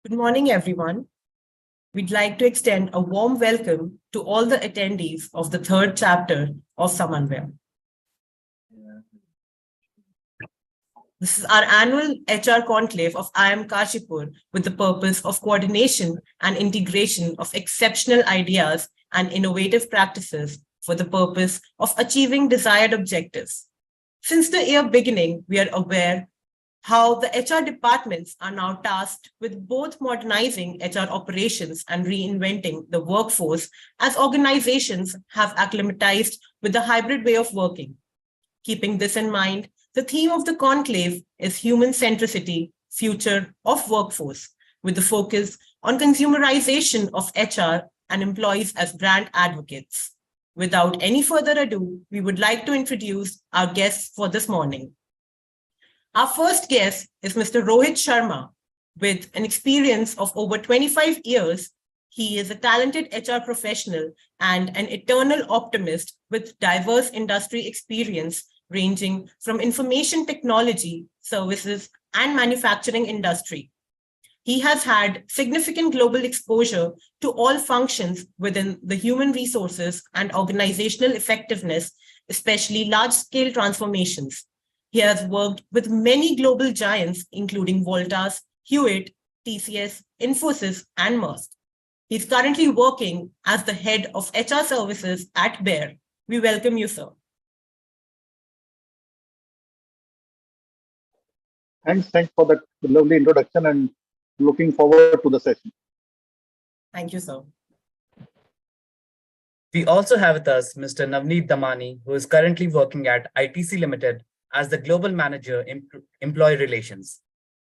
Good morning, everyone. We'd like to extend a warm welcome to all the attendees of the third chapter of Samanvaya. This is our annual HR conclave of IIM Kashipur with the purpose of coordination and integration of exceptional ideas and innovative practices for the purpose of achieving desired objectives. Since the year beginning, we are aware how the HR departments are now tasked with both modernizing HR operations and reinventing the workforce as organizations have acclimatized with the hybrid way of working. Keeping this in mind, the theme of the conclave is human centricity, future of workforce, with the focus on consumerization of HR and employees as brand advocates. Without any further ado, we would like to introduce our guests for this morning. Our first guest is Mr. Rohit Sharma. With an experience of over 25 years, he is a talented HR professional and an eternal optimist with diverse industry experience ranging from information technology, services, and manufacturing industry. He has had significant global exposure to all functions within the human resources and organizational effectiveness, especially large-scale transformations. He has worked with many global giants, including Voltas, Hewitt, TCS, Infosys, and Maersk. He's currently working as the head of HR services at Bayer. We welcome you, sir. Thanks for that lovely introduction and looking forward to the session. Thank you, sir. We also have with us Mr. Navneet Damani, who is currently working at ITC Limited as the Global Manager in Employee Relations.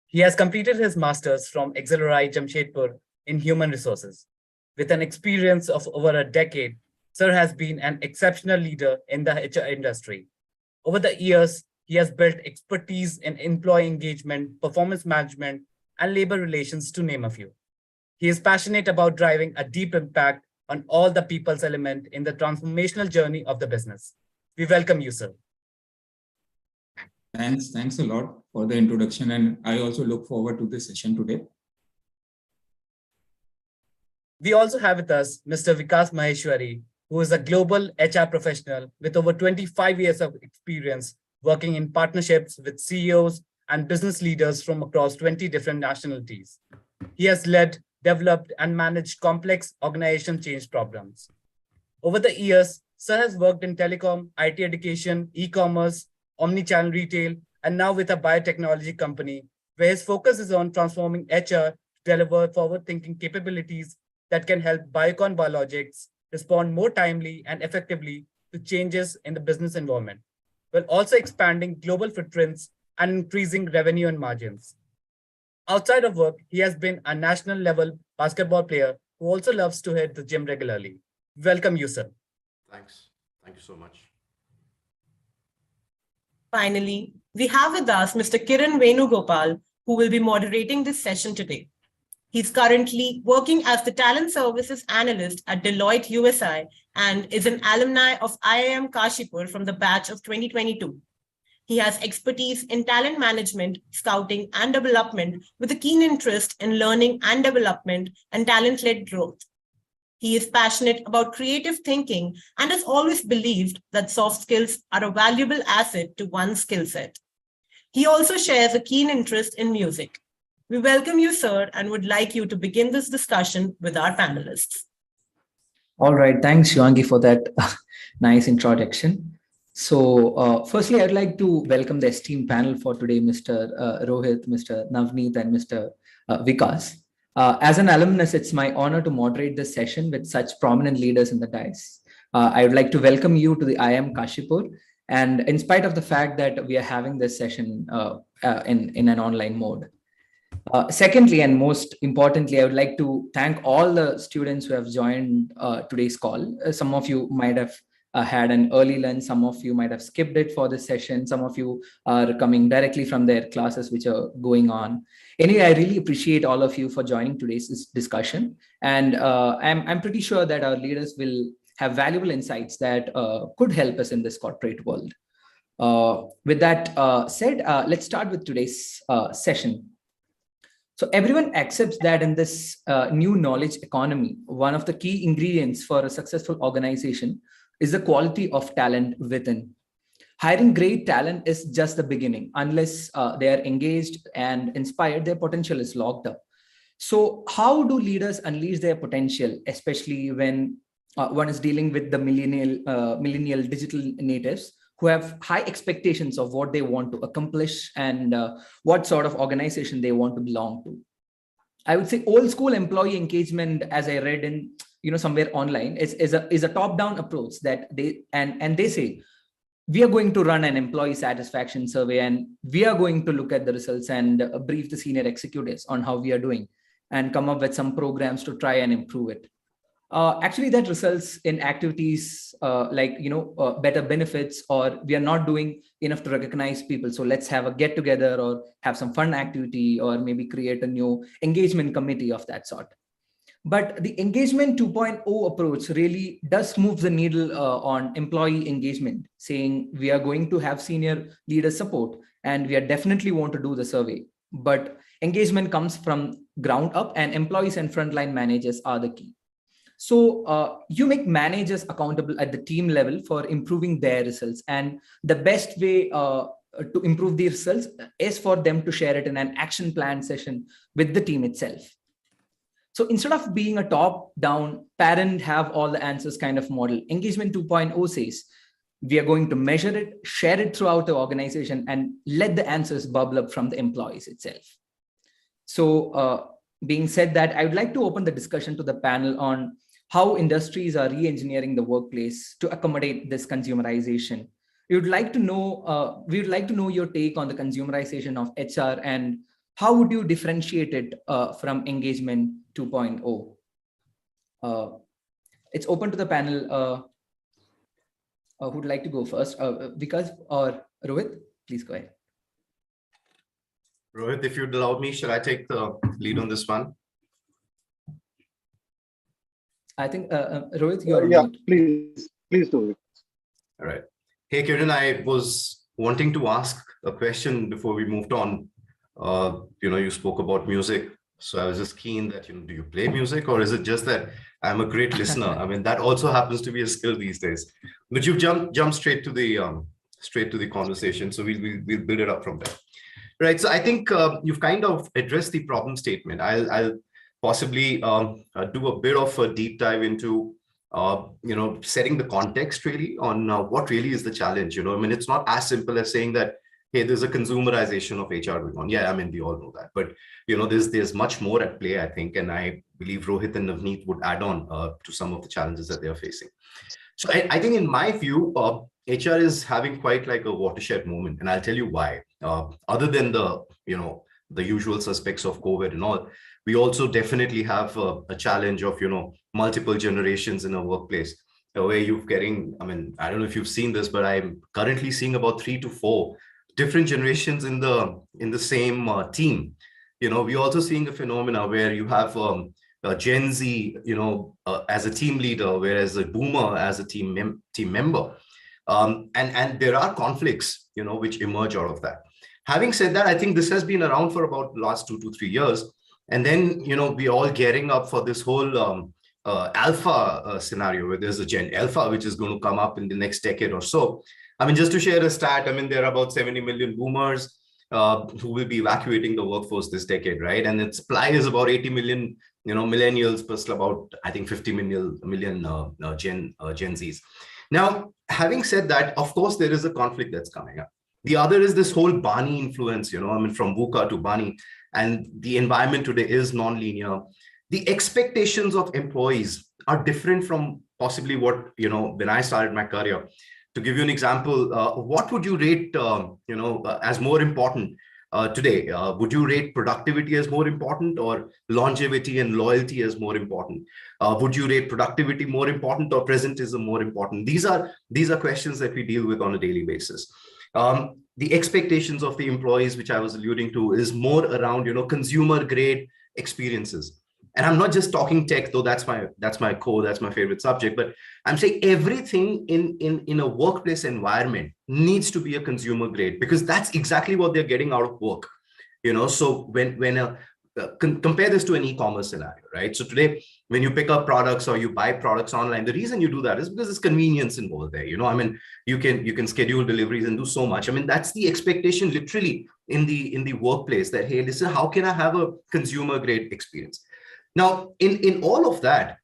He has completed his master's from 𝐓𝐴𝐼 Jamshedpur in Human Resources. With an experience of over a decade, Sir has been an exceptional leader in the HR industry. Over the years, he has built expertise in employee engagement, performance management, and labor relations, to name a few. He is passionate about driving a deep impact on all the people's element in the transformational journey of the business. We welcome you, sir. Thanks a lot for the introduction, and I also look forward to this session today. We also have with us Mr. Vikas Maheshwary, who is a global HR professional with over 25 years of experience working in partnerships with CEOs and business leaders from across 20 different nationalities. He has led, developed, and managed complex organization change problems. Over the years, Sir has worked in telecom, IT education, e-commerce, omni-channel retail, and now with a biotechnology company, where his focus is on transforming HR to deliver forward-thinking capabilities that can help Biocon Biologics respond more timely and effectively to changes in the business environment, while also expanding global footprints and increasing revenue and margins. Outside of work, he has been a national level basketball player who also loves to hit the gym regularly. Welcome you, sir. Thanks. Thank you so much. Finally, we have with us Mr. Kiran Venugopal, who will be moderating this session today. He's currently working as the Talent Services Analyst at Deloitte USI and is an alumni of IIM Kashipur from the batch of 2022. He has expertise in talent management, scouting, and development with a keen interest in learning and development and talent-led growth. He is passionate about creative thinking and has always believed that soft skills are a valuable asset to one's skill set. He also shares a keen interest in music. We welcome you, sir, and would like you to begin this discussion with our panelists. All right. Thanks, Shivangi, for that nice introduction. So firstly, I'd like to welcome the esteemed panel for today, Mr. Rohit, Mr. Navneet, and Mr. Vikas. As an alumnus, it's my honor to moderate this session with such prominent leaders in the dais. I would like to welcome you to the IIM Kashipur, and in spite of the fact that we are having this session in an online mode. Secondly, and most importantly, I would like to thank all the students who have joined today's call. Some of you might have had an early lunch, some of you might have skipped it for this session, some of you are coming directly from their classes which are going on. Anyway, I really appreciate all of you for joining today's discussion, and I'm pretty sure that our leaders will have valuable insights that could help us in this corporate world. With that said, let's start with today's session. So everyone accepts that in this new knowledge economy, one of the key ingredients for a successful organization is the quality of talent within. Hiring great talent is just the beginning. Unless they are engaged and inspired, their potential is locked up. So how do leaders unleash their potential, especially when one is dealing with the millennial digital natives who have high expectations of what they want to accomplish and what sort of organization they want to belong to? I would say old school employee engagement, as I read in somewhere online, is a top-down approach that they say, we are going to run an employee satisfaction survey and we are going to look at the results and brief the senior executives on how we are doing and come up with some programs to try and improve it. Actually, that results in activities like better benefits, or we are not doing enough to recognize people. So let's have a get together or have some fun activity, or maybe create a new engagement committee of that sort. But the engagement 2.0 approach really does move the needle on employee engagement, saying we are going to have senior leader support and we are definitely want to do the survey. But engagement comes from ground up, and employees and frontline managers are the key. So you make managers accountable at the team level for improving their results. And the best way to improve the results is for them to share it in an action plan session with the team itself. So instead of being a top-down parent have all the answers kind of model, engagement 2.0 says, we are going to measure it, share it throughout the organization, and let the answers bubble up from the employees itself. So being said that, I would like to open the discussion to the panel on how industries are re-engineering the workplace to accommodate this consumerization. We would like to know your take on the consumerization of HR, and how would you differentiate it from engagement 2.0? It's open to the panel. Who'd like to go first? Vikas or Rohit? Please go ahead. Rohit, if you'd allow me, should I take the lead on this one? I think, Rohit, you're Yeah, please do it. All right. Hey, Kiran, I was wanting to ask a question before we moved on. You spoke about music. So I was just keen that, do you play music, or is it just that I'm a great listener? I mean, that also happens to be a skill these days. But you've jumped straight to the conversation. So we'll build it up from there. Right. So I think you've kind of addressed the problem statement. I'll possibly do a bit of a deep dive into setting the context really on what really is the challenge. I mean, it's not as simple as saying that, hey, there's a consumerization of HR going on. Yeah, I mean, we all know that. But, there's much more at play, I think. And I believe Rohit and Navneet would add on to some of the challenges that they are facing. So I think in my view, HR is having quite like a watershed moment. And I'll tell you why. Other than the usual suspects of COVID and all, we also definitely have a challenge of, multiple generations in a workplace. Where you're getting, I mean, I don't know if you've seen this, but I'm currently seeing about 3 to 4 different generations in the same team. We're also seeing a phenomena where you have Gen Z, as a team leader, whereas a boomer as a team member. And there are conflicts, which emerge out of that. Having said that, I think this has been around for about the last 2 to 3 years. And then, we're all gearing up for this whole alpha scenario, where there's a Gen Alpha, which is going to come up in the next decade or so. I mean, just to share a stat, I mean, there are about 70 million boomers who will be evacuating the workforce this decade, right? And its supply is about 80 million, millennials plus about, I think, 50 million Gen Zs. Now, having said that, of course, there is a conflict that's coming up. The other is this whole Barney influence, I mean, from VUCA to Barney, and the environment today is non-linear. The expectations of employees are different from possibly what, when I started my career. To give you an example, what would you rate, as more important today? Would you rate productivity as more important, or longevity and loyalty as more important? Would you rate productivity more important, or presentism more important? These are questions that we deal with on a daily basis. The expectations of the employees, which I was alluding to, is more around, consumer grade experiences. And I'm not just talking tech, though that's my core, that's my favorite subject, but I'm saying everything in a workplace environment needs to be a consumer grade, because that's exactly what they're getting out of work. So when compare this to an e-commerce scenario, right? So today, when you pick up products or you buy products online, the reason you do that is because there's convenience involved there. I mean, you can schedule deliveries and do so much. I mean, that's the expectation literally in the workplace, that, hey, listen, how can I have a consumer grade experience? Now, in all of that,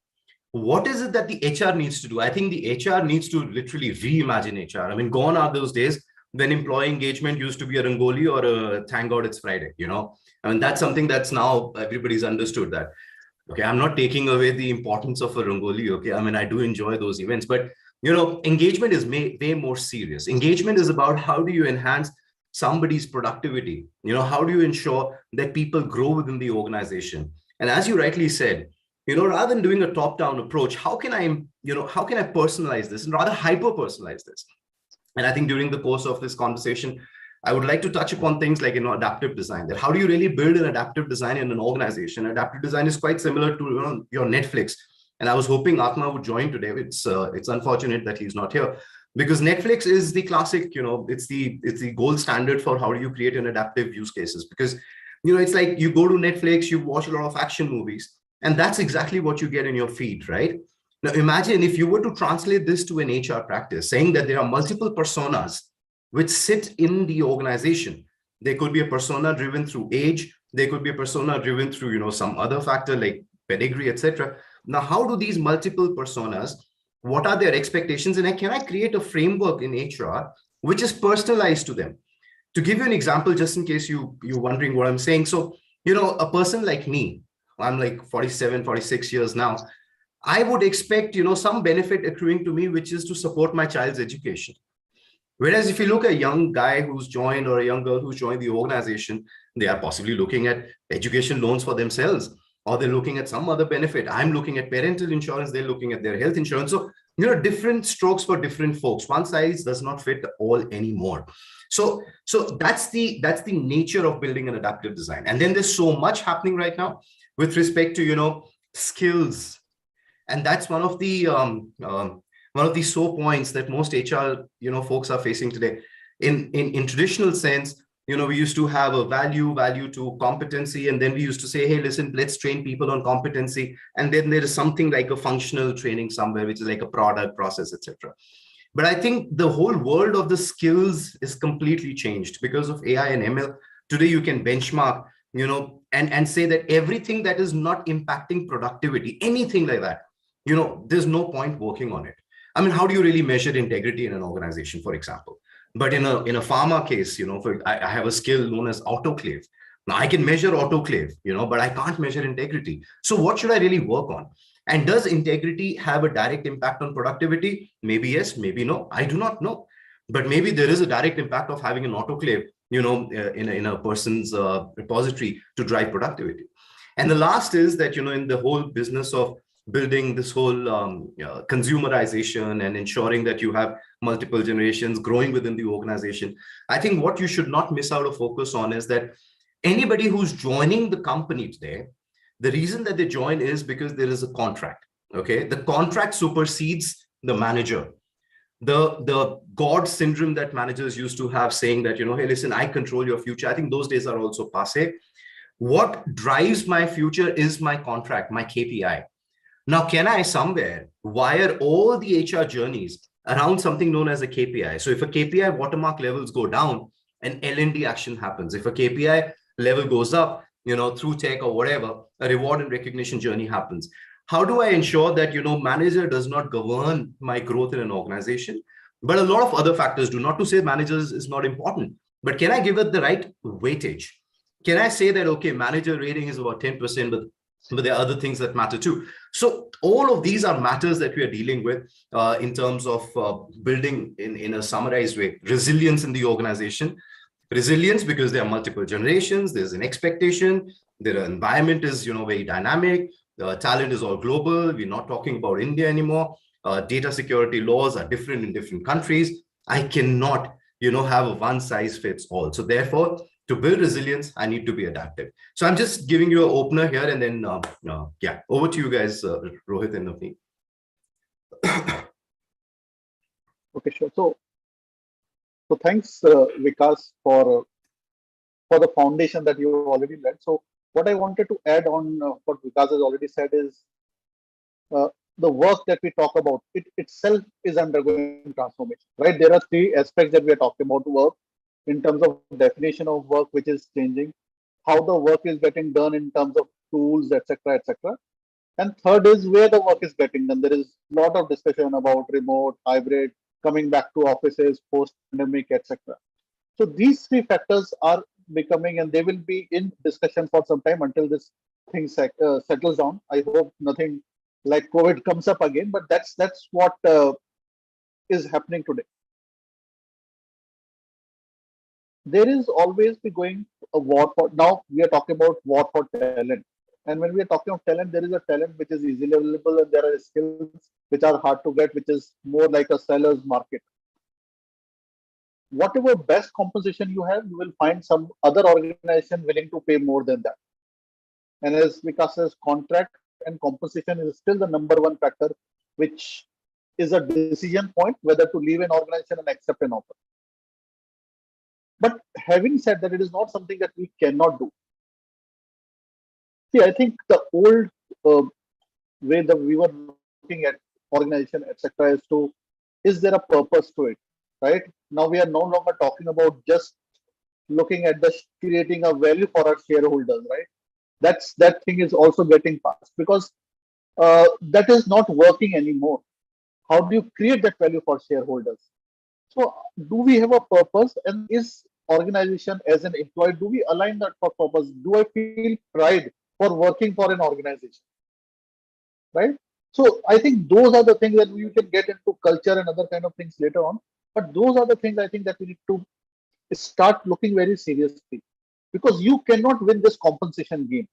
what is it that the HR needs to do? I think the HR needs to literally reimagine HR. I mean, gone are those days when employee engagement used to be a Rangoli or a thank God it's Friday, I mean, that's something that's now everybody's understood that. Okay, I'm not taking away the importance of a Rangoli. Okay, I mean, I do enjoy those events, but engagement is way more serious. Engagement is about how do you enhance somebody's productivity? How do you ensure that people grow within the organization? And as you rightly said, rather than doing a top-down approach, how can I personalize this and rather hyper-personalize this? And I think during the course of this conversation, I would like to touch upon things like, adaptive design. That how do you really build an adaptive design in an organization? Adaptive design is quite similar to your Netflix. And I was hoping Atma would join today. It's unfortunate that he's not here, because Netflix is the classic, it's the gold standard for how do you create an adaptive use cases. Because, it's like you go to Netflix, you watch a lot of action movies, and that's exactly what you get in your feed, right? Now, imagine if you were to translate this to an HR practice, saying that there are multiple personas which sit in the organization. There could be a persona driven through age. There could be a persona driven through, some other factor like pedigree, etc. Now, how do these multiple personas, what are their expectations? And can I create a framework in HR which is personalized to them? To give you an example, just in case you're wondering what I'm saying. So, a person like me, I'm like 47, 46 years now. I would expect, some benefit accruing to me, which is to support my child's education. Whereas if you look at a young guy who's joined or a young girl who's joined the organization, they are possibly looking at education loans for themselves, or they're looking at some other benefit. I'm looking at parental insurance. They're looking at their health insurance. So, different strokes for different folks. One size does not fit all anymore. So that's the nature of building an adaptive design. And then there's so much happening right now with respect to, skills. And that's one of the sore points that most HR, folks are facing today. In traditional sense, we used to have a value to competency. And then we used to say, hey, listen, let's train people on competency. And then there is something like a functional training somewhere, which is like a product, process, etc. But I think the whole world of the skills is completely changed because of AI and ML. Today, you can benchmark, and say that everything that is not impacting productivity, anything like that, there's no point working on it. I mean, how do you really measure integrity in an organization, for example? But in a pharma case, I have a skill known as autoclave. Now I can measure autoclave, but I can't measure integrity. So what should I really work on? And does integrity have a direct impact on productivity? Maybe yes, maybe no. I do not know. But maybe there is a direct impact of having an autoclave, in a person's repository to drive productivity. And the last is that, in the whole business of building this whole consumerization and ensuring that you have multiple generations growing within the organization, I think what you should not miss out of focus on is that anybody who's joining the company today, the reason that they join is because there is a contract. Okay, the contract supersedes the manager. The God syndrome that managers used to have, saying that, hey, listen, I control your future. I think those days are also passé. What drives my future is my contract, my KPI. Now, can I somewhere wire all the HR journeys around something known as a KPI? So if a KPI watermark levels go down, an L&D action happens. If a KPI level goes up, through tech or whatever, a reward and recognition journey happens. How do I ensure that, manager does not govern my growth in an organization? But a lot of other factors do. Not to say managers is not important, but can I give it the right weightage? Can I say that, okay, manager rating is about 10%, but there are other things that matter too. So all of these are matters that we are dealing with in terms of building, in a summarized way, resilience in the organization. Resilience because there are multiple generations, there's an expectation, the environment is, very dynamic, talent is all global, we're not talking about India anymore, data security laws are different in different countries. I cannot, have a one size fits all. So therefore, to build resilience, I need to be adaptive. So I'm just giving you an opener here, and then, over to you guys, Rohit and Navneet. Okay, sure. So thanks, Vikas, for the foundation that you already laid. So What I wanted to add on what Vikas has already said is the work that we talk about, it itself is undergoing transformation, right? There are three aspects that we are talking about work in terms of definition of work, which is changing, how the work is getting done in terms of tools, etc., etc. And third is where the work is getting done. There is a lot of discussion about remote, hybrid, coming back to offices, post-pandemic, etc. So these three factors are becoming, and they will be in discussion for some time until this thing settles down. I hope nothing like COVID comes up again, but that's what is happening today. There is always be going a war for, now we are talking about war for talent. And when we are talking of talent, there is a talent which is easily available, and there are skills which are hard to get, which is more like a seller's market. Whatever best compensation you have, you will find some other organization willing to pay more than that. And as Vikas says, contract and compensation is still the number one factor, which is a decision point whether to leave an organization and accept an offer. But having said that, it is not something that we cannot do. See, I think the old way that we were looking at organization, etc., is there a purpose to it, right? Now we are no longer talking about just looking at the creating a value for our shareholders, right? That thing is also getting past, because that is not working anymore. How do you create that value for shareholders? So do we have a purpose, and is organization as an employee, do we align that for purpose? Do I feel pride for working for an organization, right? So I think those are the things that we can get into culture and other kind of things later on. But those are the things I think that we need to start looking very seriously, because you cannot win this compensation game.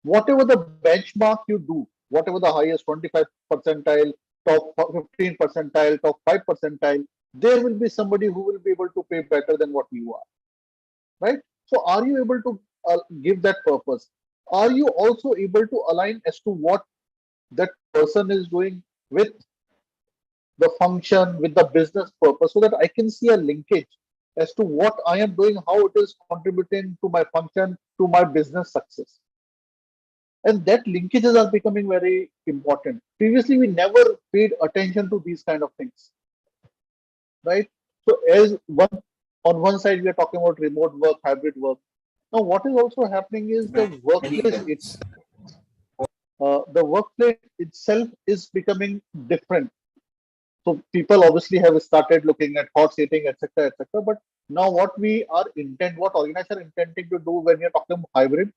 Whatever the benchmark you do, whatever the highest 25 percentile, top 15 percentile, top 5 percentile, there will be somebody who will be able to pay better than what you are, right? So are you able to give that purpose? Are you also able to align as to what that person is doing with the function, with the business purpose, so that I can see a linkage as to what I am doing, how it is contributing to my function, to my business success? And that linkages are becoming very important. Previously, we never paid attention to these kind of things, right? So as on one side, we are talking about remote work, hybrid work. Now, what is also happening is the workplace itself is becoming different. So people obviously have started looking at hot seating, etc., etc. But now what organizations are intending to do when you're talking hybrid,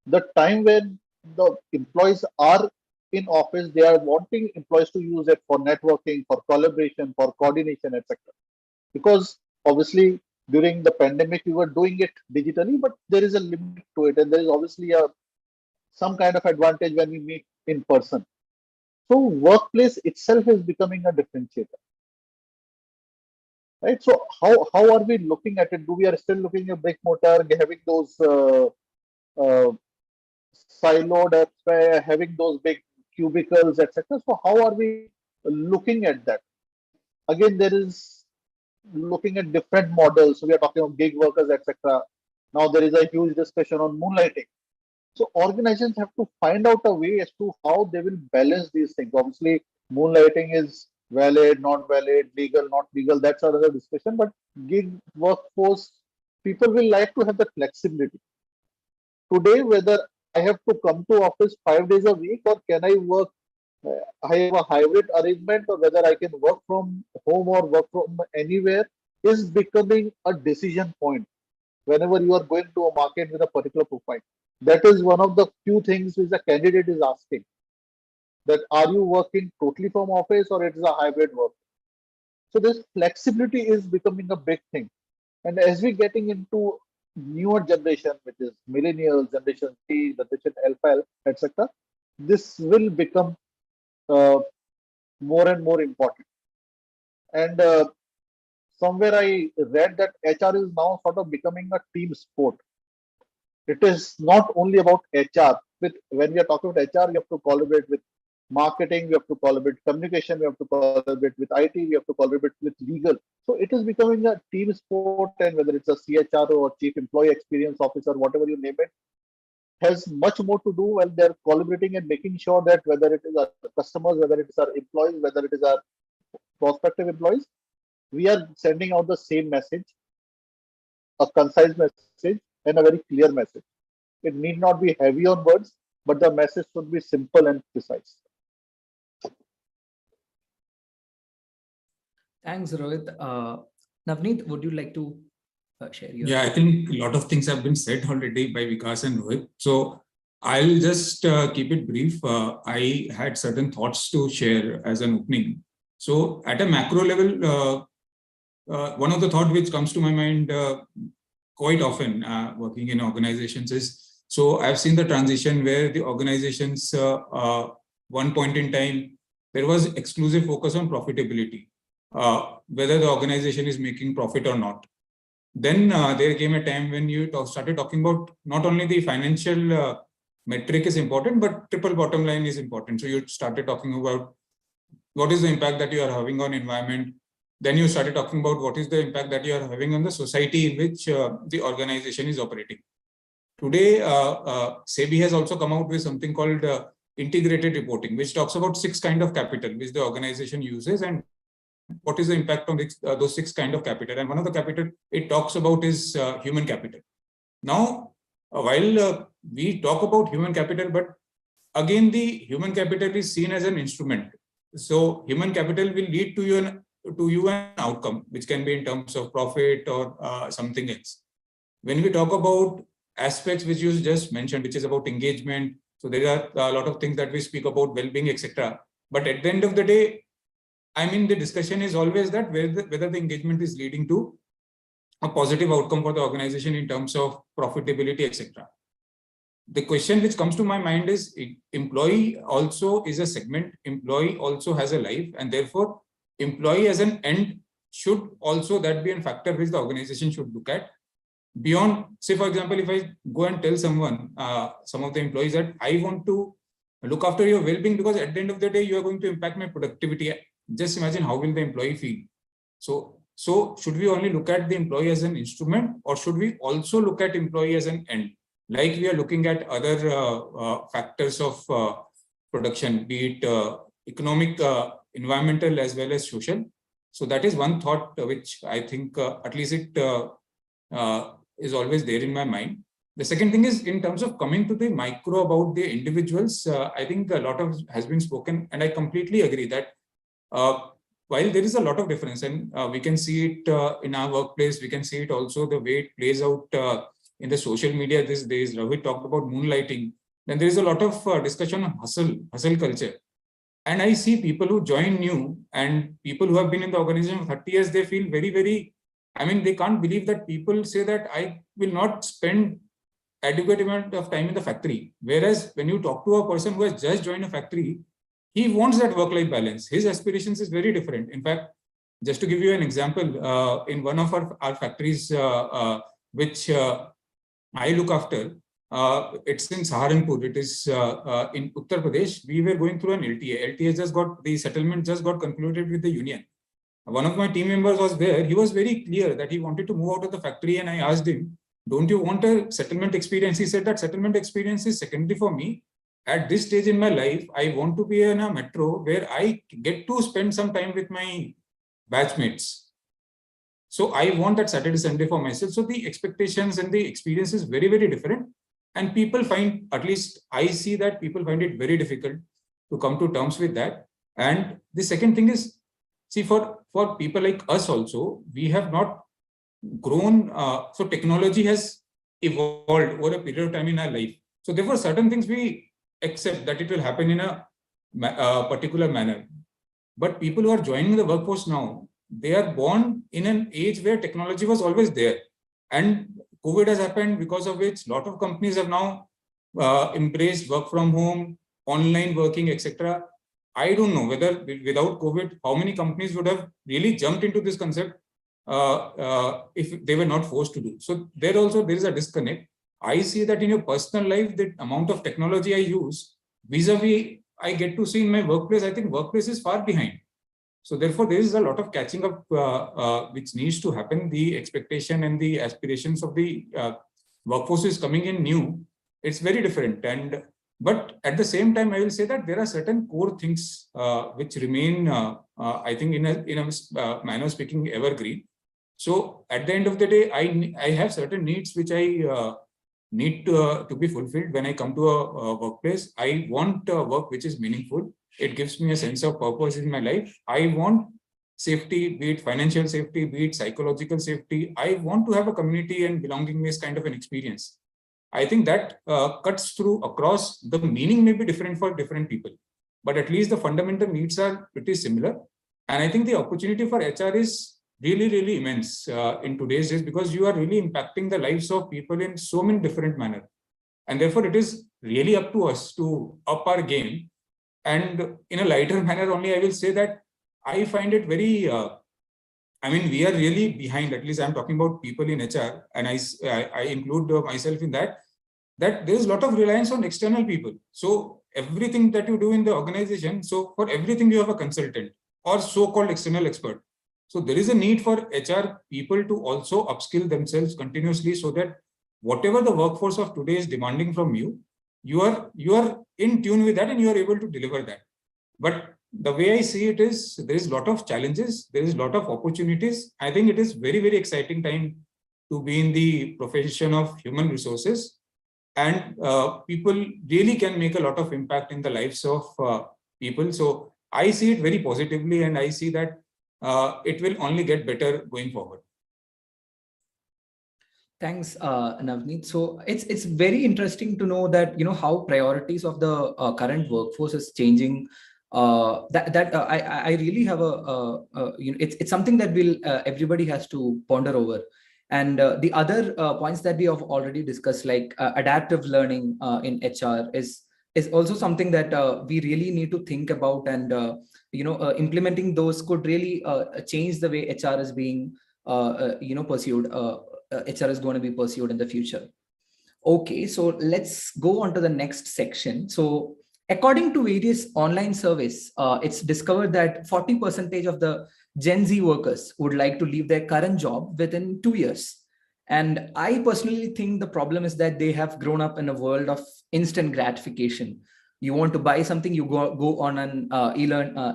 the time when the employees are in office, they are wanting employees to use it for networking, for collaboration, for coordination, etc. Because obviously during the pandemic we were doing it digitally, but there is a limit to it, and there is obviously some kind of advantage when we meet in person. So workplace itself is becoming a differentiator, right? So how are we looking at it? Do we are still looking at brick mortar, having those siloed, having those big cubicles, etc.? So how are we looking at that? Again, there is looking at different models. So we are talking of gig workers, etc. Now there is a huge discussion on moonlighting. So organizations have to find out a way as to how they will balance these things. Obviously, moonlighting is valid, not valid, legal, not legal. That's another discussion. But gig workforce, people will like to have that flexibility. Today, whether I have to come to office 5 days a week, or can I work, I have a hybrid arrangement, or whether I can work from home or work from anywhere, is becoming a decision point whenever you are going to a market with a particular profile. That is one of the few things which the candidate is asking, that are you working totally from office or it is a hybrid work? So this flexibility is becoming a big thing. And as we're getting into newer generation, which is millennials, generation Z, generation Alpha, etc., this will become more and more important. And somewhere I read that HR is now sort of becoming a team sport. It is not only about HR. When we are talking about HR, we have to collaborate with marketing, we have to collaborate communication, we have to collaborate with IT, we have to collaborate with legal. So it is becoming a team sport, and whether it's a CHRO or Chief Employee Experience Officer, whatever you name it, has much more to do when they're collaborating and making sure that whether it is our customers, whether it is our employees, whether it is our prospective employees, we are sending out the same message, a concise message and a very clear message. It need not be heavy on words, but the message should be simple and precise. Thanks, Rohit. Navneet, would you like to share your? Yeah, I think a lot of things have been said already by Vikas and Rohit. So I'll just keep it brief. I had certain thoughts to share as an opening. So at a macro level, one of the thoughts which comes to my mind quite often working in organizations is, so I've seen the transition where the organizations, one point in time, there was exclusive focus on profitability, whether the organization is making profit or not. Then there came a time when you started talking about not only the financial metric is important, but triple bottom line is important. So you started talking about what is the impact that you are having on environment. Then you started talking about what is the impact that you are having on the society in which the organization is operating. Today, SEBI has also come out with something called integrated reporting, which talks about 6 kinds of capital which the organization uses and what is the impact on those 6 kinds of capital. And one of the capital it talks about is human capital. Now, while we talk about human capital, but again, the human capital is seen as an instrument. So human capital will lead to you an outcome, which can be in terms of profit or something else. When we talk about aspects which you just mentioned, which is about engagement, so there are a lot of things that we speak about well-being, etc. But at the end of the day, I mean, the discussion is always that whether the engagement is leading to a positive outcome for the organization in terms of profitability, etc. The question which comes to my mind is, employee also is a segment, employee also has a life, and therefore employee as an end should also that be a factor which the organization should look at. Beyond, say for example, if I go and tell someone, some of the employees that I want to look after your well-being because at the end of the day, you are going to impact my productivity. Just imagine how will the employee feel. So should we only look at the employee as an instrument, or should we also look at employee as an end? Like we are looking at other factors of production, be it economic, environmental, as well as social. So that is one thought which I think at least it is always there in my mind. The second thing is in terms of coming to the micro about the individuals, I think a lot of has been spoken, and I completely agree that while there is a lot of difference, and we can see it in our workplace, we can see it also the way it plays out in the social media these days. Rohit talked about moonlighting. Then there is a lot of discussion on hustle culture. And I see people who join new and people who have been in the organization for 30 years, they feel very, very, I mean, they can't believe that people say that I will not spend adequate amount of time in the factory. Whereas when you talk to a person who has just joined a factory, he wants that work-life balance. His aspirations is very different. In fact, just to give you an example, in one of our factories, which I look after, it's in Saharanpur. It is in Uttar Pradesh. We were going through an LTA. LTA just got, the settlement just got concluded with the union. One of my team members was there. He was very clear that he wanted to move out of the factory, and I asked him, don't you want a settlement experience? He said that settlement experience is secondary for me. At this stage in my life, I want to be in a metro where I get to spend some time with my batchmates. So I want that Saturday, Sunday for myself. So the expectations and the experience is very, very different. And people find, at least I see that people find it very difficult to come to terms with that. And the second thing is, see, for people like us also, we have not grown. So technology has evolved over a period of time in our life. So therefore, certain things we accept that it will happen in a particular manner. But people who are joining the workforce now, they are born in an age where technology was always there. And COVID has happened, because of which a lot of companies have now embraced work from home, online working, etc. I don't know whether without COVID, how many companies would have really jumped into this concept if they were not forced to do. So there also, there is a disconnect. I see that in your personal life, the amount of technology I use vis-a-vis I get to see in my workplace, I think workplace is far behind. So therefore, there is a lot of catching up which needs to happen. The expectation and the aspirations of the workforce is coming in new. it's very different. But at the same time, I will say that there are certain core things which remain, I think, in a manner of speaking, evergreen. So at the end of the day, I have certain needs which I need to be fulfilled when I come to a workplace. I want work which is meaningful. It gives me a sense of purpose in my life. I want safety, be it financial safety, be it psychological safety. I want to have a community and belongingness kind of an experience. I think that cuts through across. The meaning may be different for different people, but at least the fundamental needs are pretty similar. And I think the opportunity for HR is really, really immense in today's days, because you are really impacting the lives of people in so many different manners. And therefore, it is really up to us to up our game. And in a lighter manner only, I will say that I find it very, I mean, we are really behind. At least I'm talking about people in HR, and I include myself in that there is a lot of reliance on external people. So everything that you do in the organization, so for everything you have a consultant or so-called external expert. So there is a need for HR people to also upskill themselves continuously, so that whatever the workforce of today is demanding from you, you are in tune with that and you are able to deliver that. But the way I see it is, there is a lot of challenges, there is a lot of opportunities. I think it is very, very exciting time to be in the profession of human resources, and people really can make a lot of impact in the lives of people. So I see it very positively, and I see that it will only get better going forward. Thanks, Navneet. So it's very interesting to know that, you know, how priorities of the current workforce is changing. I really have you know, it's something that will everybody has to ponder over. And the other points that we have already discussed, like adaptive learning in HR, is also something that we really need to think about, and you know, implementing those could really change the way HR is being you know, pursued. HR is going to be pursued in the future. Okay, so let's go on to the next section. So according to various online surveys, it's discovered that 40% of the Gen Z workers would like to leave their current job within 2 years. And I personally think the problem is that they have grown up in a world of instant gratification. You want to buy something, you go on an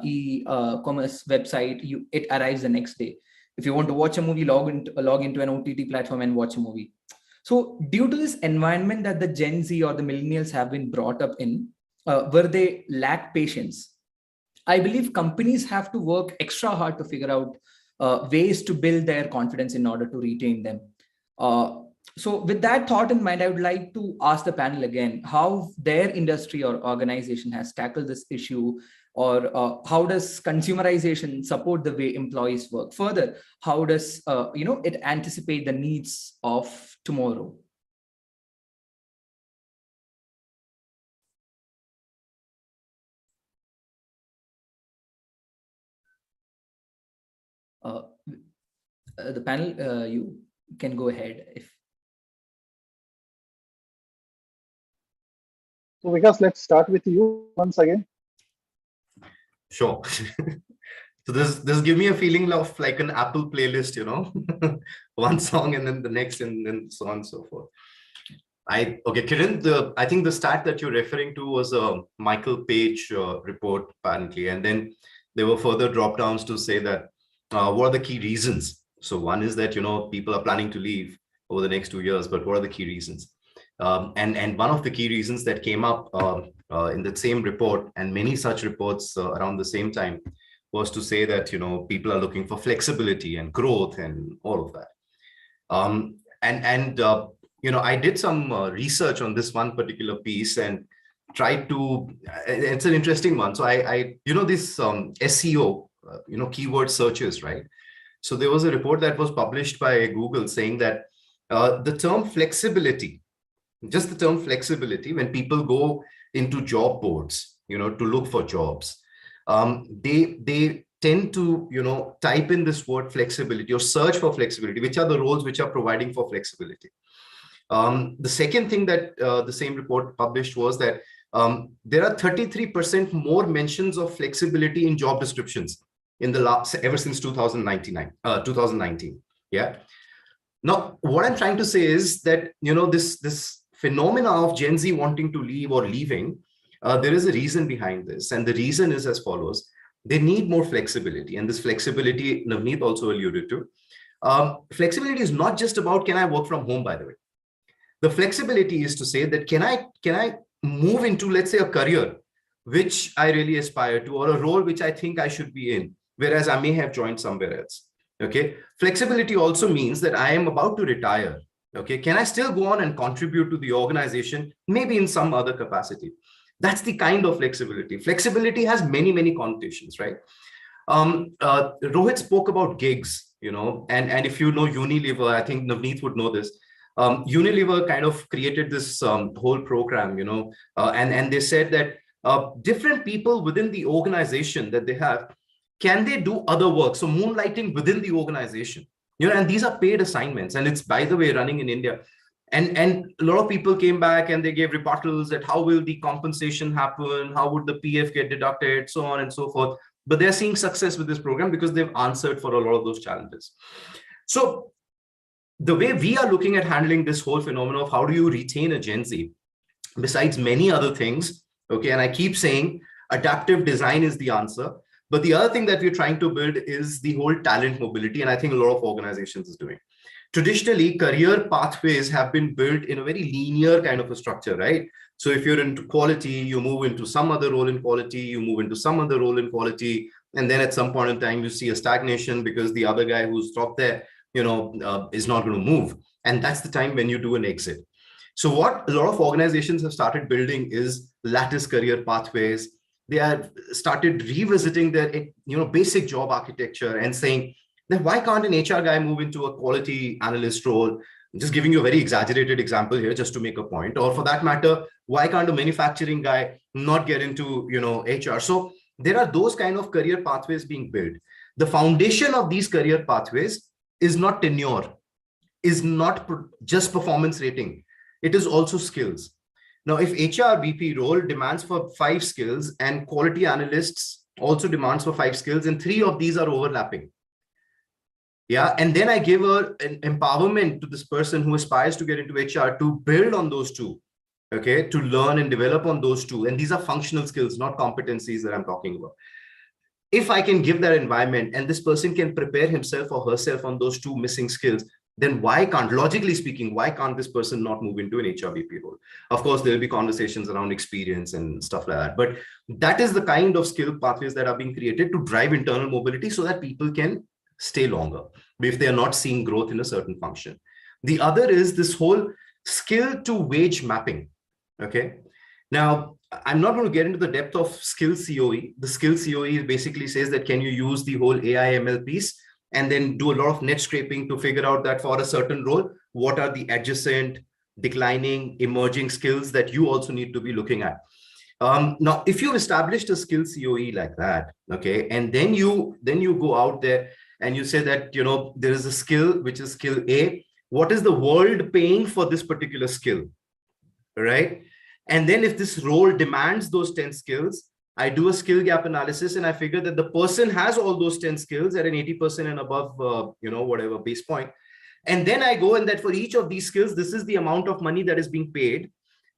e-commerce website, it arrives the next day. If you want to watch a movie, log into an OTT platform and watch a movie. So due to this environment that the Gen Z or the millennials have been brought up in, where they lack patience, I believe companies have to work extra hard to figure out ways to build their confidence in order to retain them. So with that thought in mind, I would like to ask the panel again how their industry or organization has tackled this issue, or how does consumerization support the way employees work? Further, how does you know, it anticipate the needs of tomorrow? The panel, you can go ahead if. So Vikas, let's start with you once again. Sure. So this give me a feeling of like an Apple playlist, you know, one song and then the next, and then so on and so forth. Okay, Kiran, I think the stat that you're referring to was a Michael Page report apparently, and then there were further drop downs to say that what are the key reasons. So one is that, you know, people are planning to leave over the next 2 years, but what are the key reasons? And one of the key reasons that came up in the same report, and many such reports around the same time, was to say that, you know, people are looking for flexibility and growth and all of that. You know, I did some research on this one particular piece and tried to, it's an interesting one. So I you know, this SEO, you know, keyword searches, right? So there was a report that was published by Google saying that the term flexibility, just the term flexibility, when people go into job boards, you know, to look for jobs, they tend to, you know, type in this word flexibility or search for flexibility, which are the roles which are providing for flexibility. The second thing that the same report published was that there are 33% more mentions of flexibility in job descriptions in the last, ever since 2019. Yeah. Now, what I'm trying to say is that, you know, this phenomena of Gen Z wanting to leave or leaving, there is a reason behind this. And the reason is as follows. They need more flexibility. And this flexibility, Navneet also alluded to. Flexibility is not just about, can I work from home, by the way. The flexibility is to say that, can I move into, let's say, a career which I really aspire to, or a role which I think I should be in, whereas I may have joined somewhere else. Okay. Flexibility also means that I am about to retire. Okay. Can I still go on and contribute to the organization, maybe in some other capacity? That's the kind of flexibility. Flexibility has many, many connotations, right? Rohit spoke about gigs, and if you know Unilever, I think Navneet would know this. Unilever kind of created this whole program, and they said that different people within the organization that they have, can they do other work? So moonlighting within the organization, and these are paid assignments, and it's, by the way, running in India. And a lot of people came back and they gave rebuttals that how will the compensation happen? How would the PF get deducted? So on and so forth. But they're seeing success with this program because they've answered for a lot of those challenges. So the way we are looking at handling this whole phenomenon of how do you retain a Gen Z, besides many other things, okay, and I keep saying adaptive design is the answer. But the other thing that we're trying to build is the whole talent mobility. And I think a lot of organizations is doing. Traditionally, career pathways have been built in a very linear kind of a structure, right? So if you're into quality, you move into some other role in quality, you move into some other role in quality. And then at some point in time, you see a stagnation because the other guy who's stopped there, is not going to move. And that's the time when you do an exit. So what a lot of organizations have started building is lattice career pathways. They have started revisiting their, basic job architecture and saying, then why can't an HR guy move into a quality analyst role? I'm just giving you a very exaggerated example here just to make a point. Or for that matter, why can't a manufacturing guy not get into, HR? So there are those kind of career pathways being built. The foundation of these career pathways is not tenure, is not just performance rating. It is also skills. Now, if HR VP role demands for 5 skills and quality analysts also demands for 5 skills, and 3 of these are overlapping. Yeah. And then I give an empowerment to this person who aspires to get into HR to build on those 2, okay, to learn and develop on those 2. And these are functional skills, not competencies that I'm talking about. If I can give that environment and this person can prepare himself or herself on those 2 missing skills, then why can't, logically speaking, why can't this person not move into an HR VP role? Of course, there'll be conversations around experience and stuff like that. But that is the kind of skill pathways that are being created to drive internal mobility so that people can stay longer if they are not seeing growth in a certain function. The other is this whole skill to wage mapping. Okay. Now, I'm not going to get into the depth of skill COE. The skill COE basically says that can you use the whole AI ML piece and then do a lot of net scraping to figure out that for a certain role, what are the adjacent, declining, emerging skills that you also need to be looking at. Now, if you've established a skill COE like that, okay, and then you go out there and you say that, there is a skill, which is skill A. What is the world paying for this particular skill, right? And then if this role demands those 10 skills, I do a skill gap analysis and I figure that the person has all those 10 skills at an 80% and above, whatever base point. And then I go and that for each of these skills, this is the amount of money that is being paid.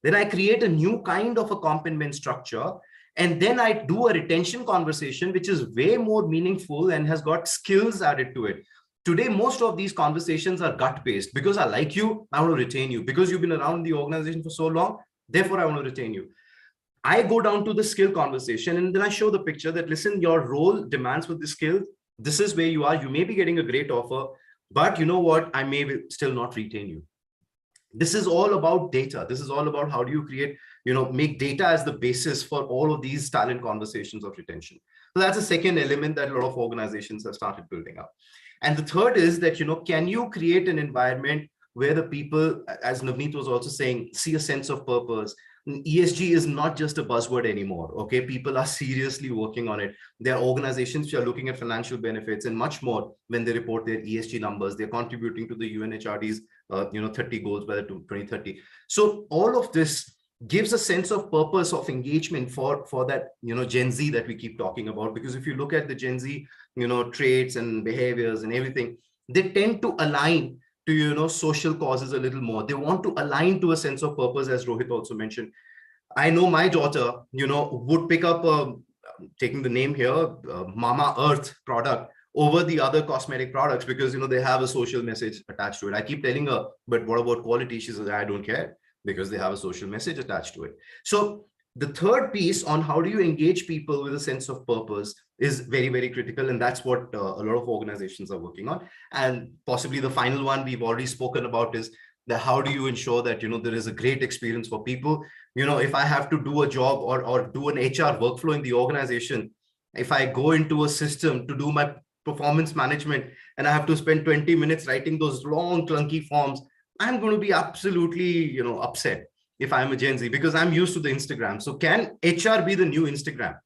Then I create a new kind of a compensation structure. And then I do a retention conversation, which is way more meaningful and has got skills added to it. Today, most of these conversations are gut-based. Because I like you, I want to retain you. Because you've been around the organization for so long, therefore I want to retain you. I go down to the skill conversation and then I show the picture that, listen, your role demands for this skill. This is where you are. You may be getting a great offer, but you know what? I may still not retain you. This is all about data. This is all about how do you create, make data as the basis for all of these talent conversations of retention. So that's a second element that a lot of organizations have started building up. And the third is that, can you create an environment where the people, as Navneet was also saying, see a sense of purpose. ESG is not just a buzzword anymore. Okay, people are seriously working on it. There are organizations which are looking at financial benefits and much more when they report their ESG numbers. They're contributing to the UNHRD's 30 goals by 2030. So all of this gives a sense of purpose of engagement for that Gen Z that we keep talking about. Because if you look at the Gen Z traits and behaviors and everything, they tend to align to, social causes a little more. They want to align to a sense of purpose, as Rohit also mentioned. I know my daughter, would pick up taking the name here, Mama Earth product over the other cosmetic products because, they have a social message attached to it. I keep telling her, but what about quality? She says, I don't care because they have a social message attached to it. So the third piece on how do you engage people with a sense of purpose is very, very critical. And that's what a lot of organizations are working on. And possibly the final one we've already spoken about is that how do you ensure that, there is a great experience for people? If I have to do a job or do an HR workflow in the organization, if I go into a system to do my performance management and I have to spend 20 minutes writing those long, clunky forms, I'm going to be absolutely, upset if I'm a Gen Z because I'm used to the Instagram. So can HR be the new Instagram?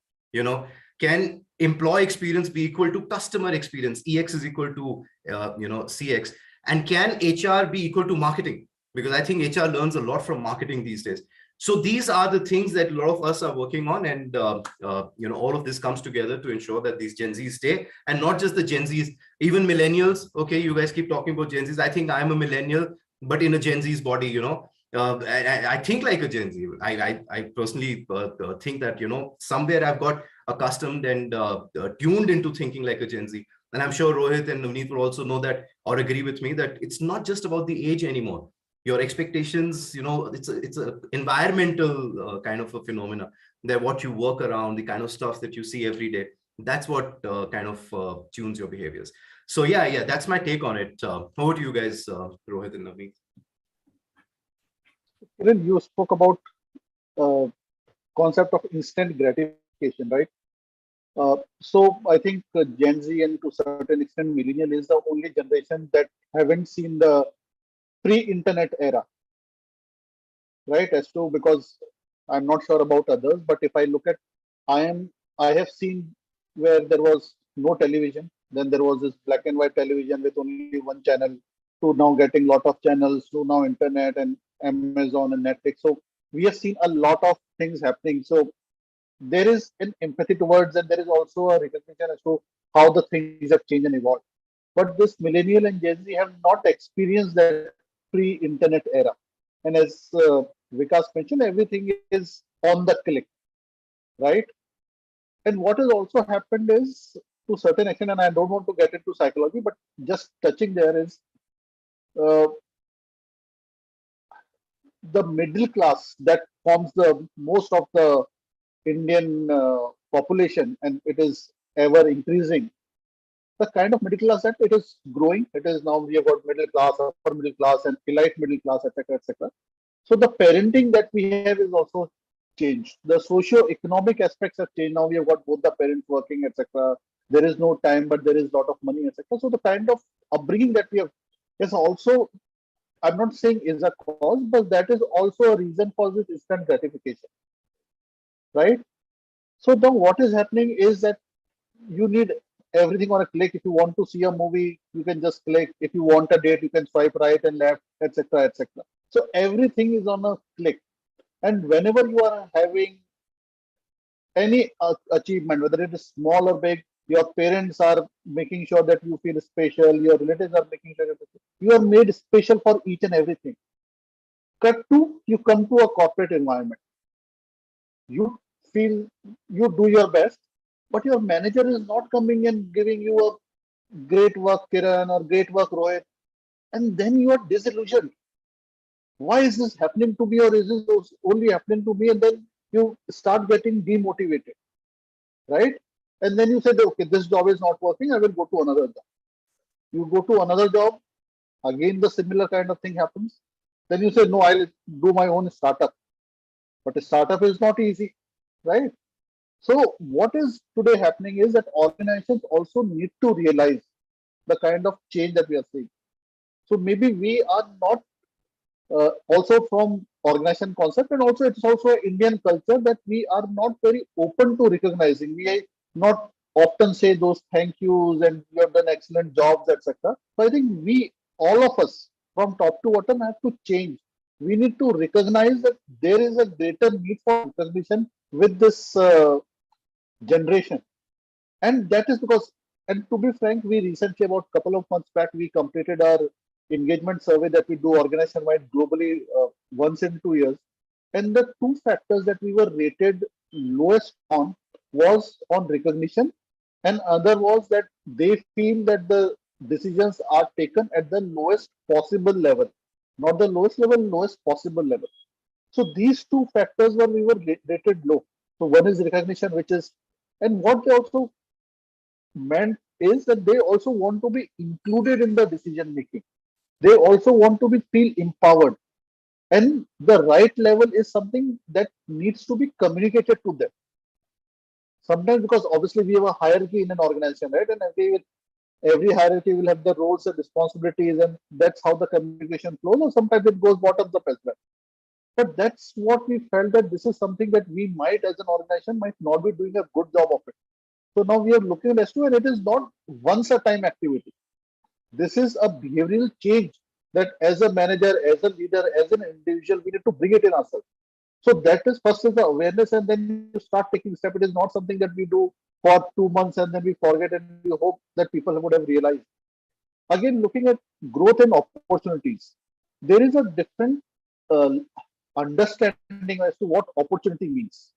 Can employee experience be equal to customer experience? EX is equal to, CX. And can HR be equal to marketing? Because I think HR learns a lot from marketing these days. So these are the things that a lot of us are working on. And, all of this comes together to ensure that these Gen Zs stay, and not just the Gen Zs, even millennials. Okay, you guys keep talking about Gen Zs. I think I'm a millennial, but in a Gen Z's body, I think like a Gen Z. I personally think that, somewhere I've got accustomed and tuned into thinking like a Gen Z. And I'm sure Rohit and Navneet will also know that or agree with me that it's not just about the age anymore. Your expectations, it's a environmental kind of a phenomena, that what you work around, the kind of stuff that you see every day, that's what kind of tunes your behaviors. So yeah, that's my take on it. Over to you guys, Rohit and Navneet. Kiran, you spoke about concept of instant gratification, right? So I think Gen Z and to a certain extent millennial is the only generation that haven't seen the pre-internet era, right? Because I'm not sure about others, but if I look at I have seen where there was no television, then there was this black and white television with only one channel, to now getting lot of channels, to now internet and Amazon and Netflix. So we have seen a lot of things happening. So there is an empathy towards, and there is also a recognition as to how the things have changed and evolved. But this millennial and Gen Z have not experienced that pre-internet era. And as Vikas mentioned, everything is on the click, right? And what has also happened is, to a certain extent, and I don't want to get into psychology, but just touching there is the middle class that forms the most of the Indian population, and it is ever increasing. The kind of middle class that it is growing, it is now we have got middle class, upper middle class, and elite middle class, etc., etc. So the parenting that we have is also changed. The socio-economic aspects have changed. Now we have got both the parents working, etc. There is no time, but there is a lot of money, etc. So the kind of upbringing that we have is also, I'm not saying is a cause, but that is also a reason for this instant gratification, right? So now what is happening is that you need everything on a click. If you want to see a movie, you can just click. If you want a date, you can swipe right and left, etc., etc. So everything is on a click. And whenever you are having any achievement, whether it is small or big, your parents are making sure that you feel special, your relatives are making sure that you are made special for each and everything. Cut to, you come to a corporate environment. You feel you do your best, but your manager is not coming and giving you a great work, Kiran, or great work, Rohit. And then you are disillusioned. Why is this happening to me, or is this only happening to me? And then you start getting demotivated, right? And then you say, okay, this job is not working, I will go to another job. You go to another job, again the similar kind of thing happens. Then you say, no, I'll do my own startup. But a startup is not easy, right? So what is today happening is that organizations also need to realize the kind of change that we are seeing. So maybe we are not also from organization concept, and also it's also Indian culture that we are not very open to recognizing. We not often say those thank yous and you have done excellent jobs, etc. So I think we, all of us from top to bottom, have to change. We need to recognize that there is a greater need for recognition with this generation. And that is because, and to be frank, we recently, about a couple of months back, we completed our engagement survey that we do organization-wide globally once in 2 years. And the two factors that we were rated lowest on was on recognition, and other was that they feel that the decisions are taken at the lowest possible level, not the lowest level, lowest possible level. So these two factors we were rated low. So one is recognition, which is, and what they also meant is that they also want to be included in the decision making. They also want to be feel empowered, and the right level is something that needs to be communicated to them. Sometimes, because obviously we have a hierarchy in an organization, right? And every hierarchy will have the roles and responsibilities, and that's how the communication flows. Or sometimes it goes bottoms up as well. But that's what we felt, that this is something that we might, as an organization, might not be doing a good job of it. So now we are looking at S2, and it is not once a time activity. This is a behavioral change that as a manager, as a leader, as an individual, we need to bring it in ourselves. So that is first is the awareness, and then you start taking steps. It is not something that we do for 2 months and then we forget, and we hope that people would have realized. Again, looking at growth and opportunities, there is a different understanding as to what opportunity means.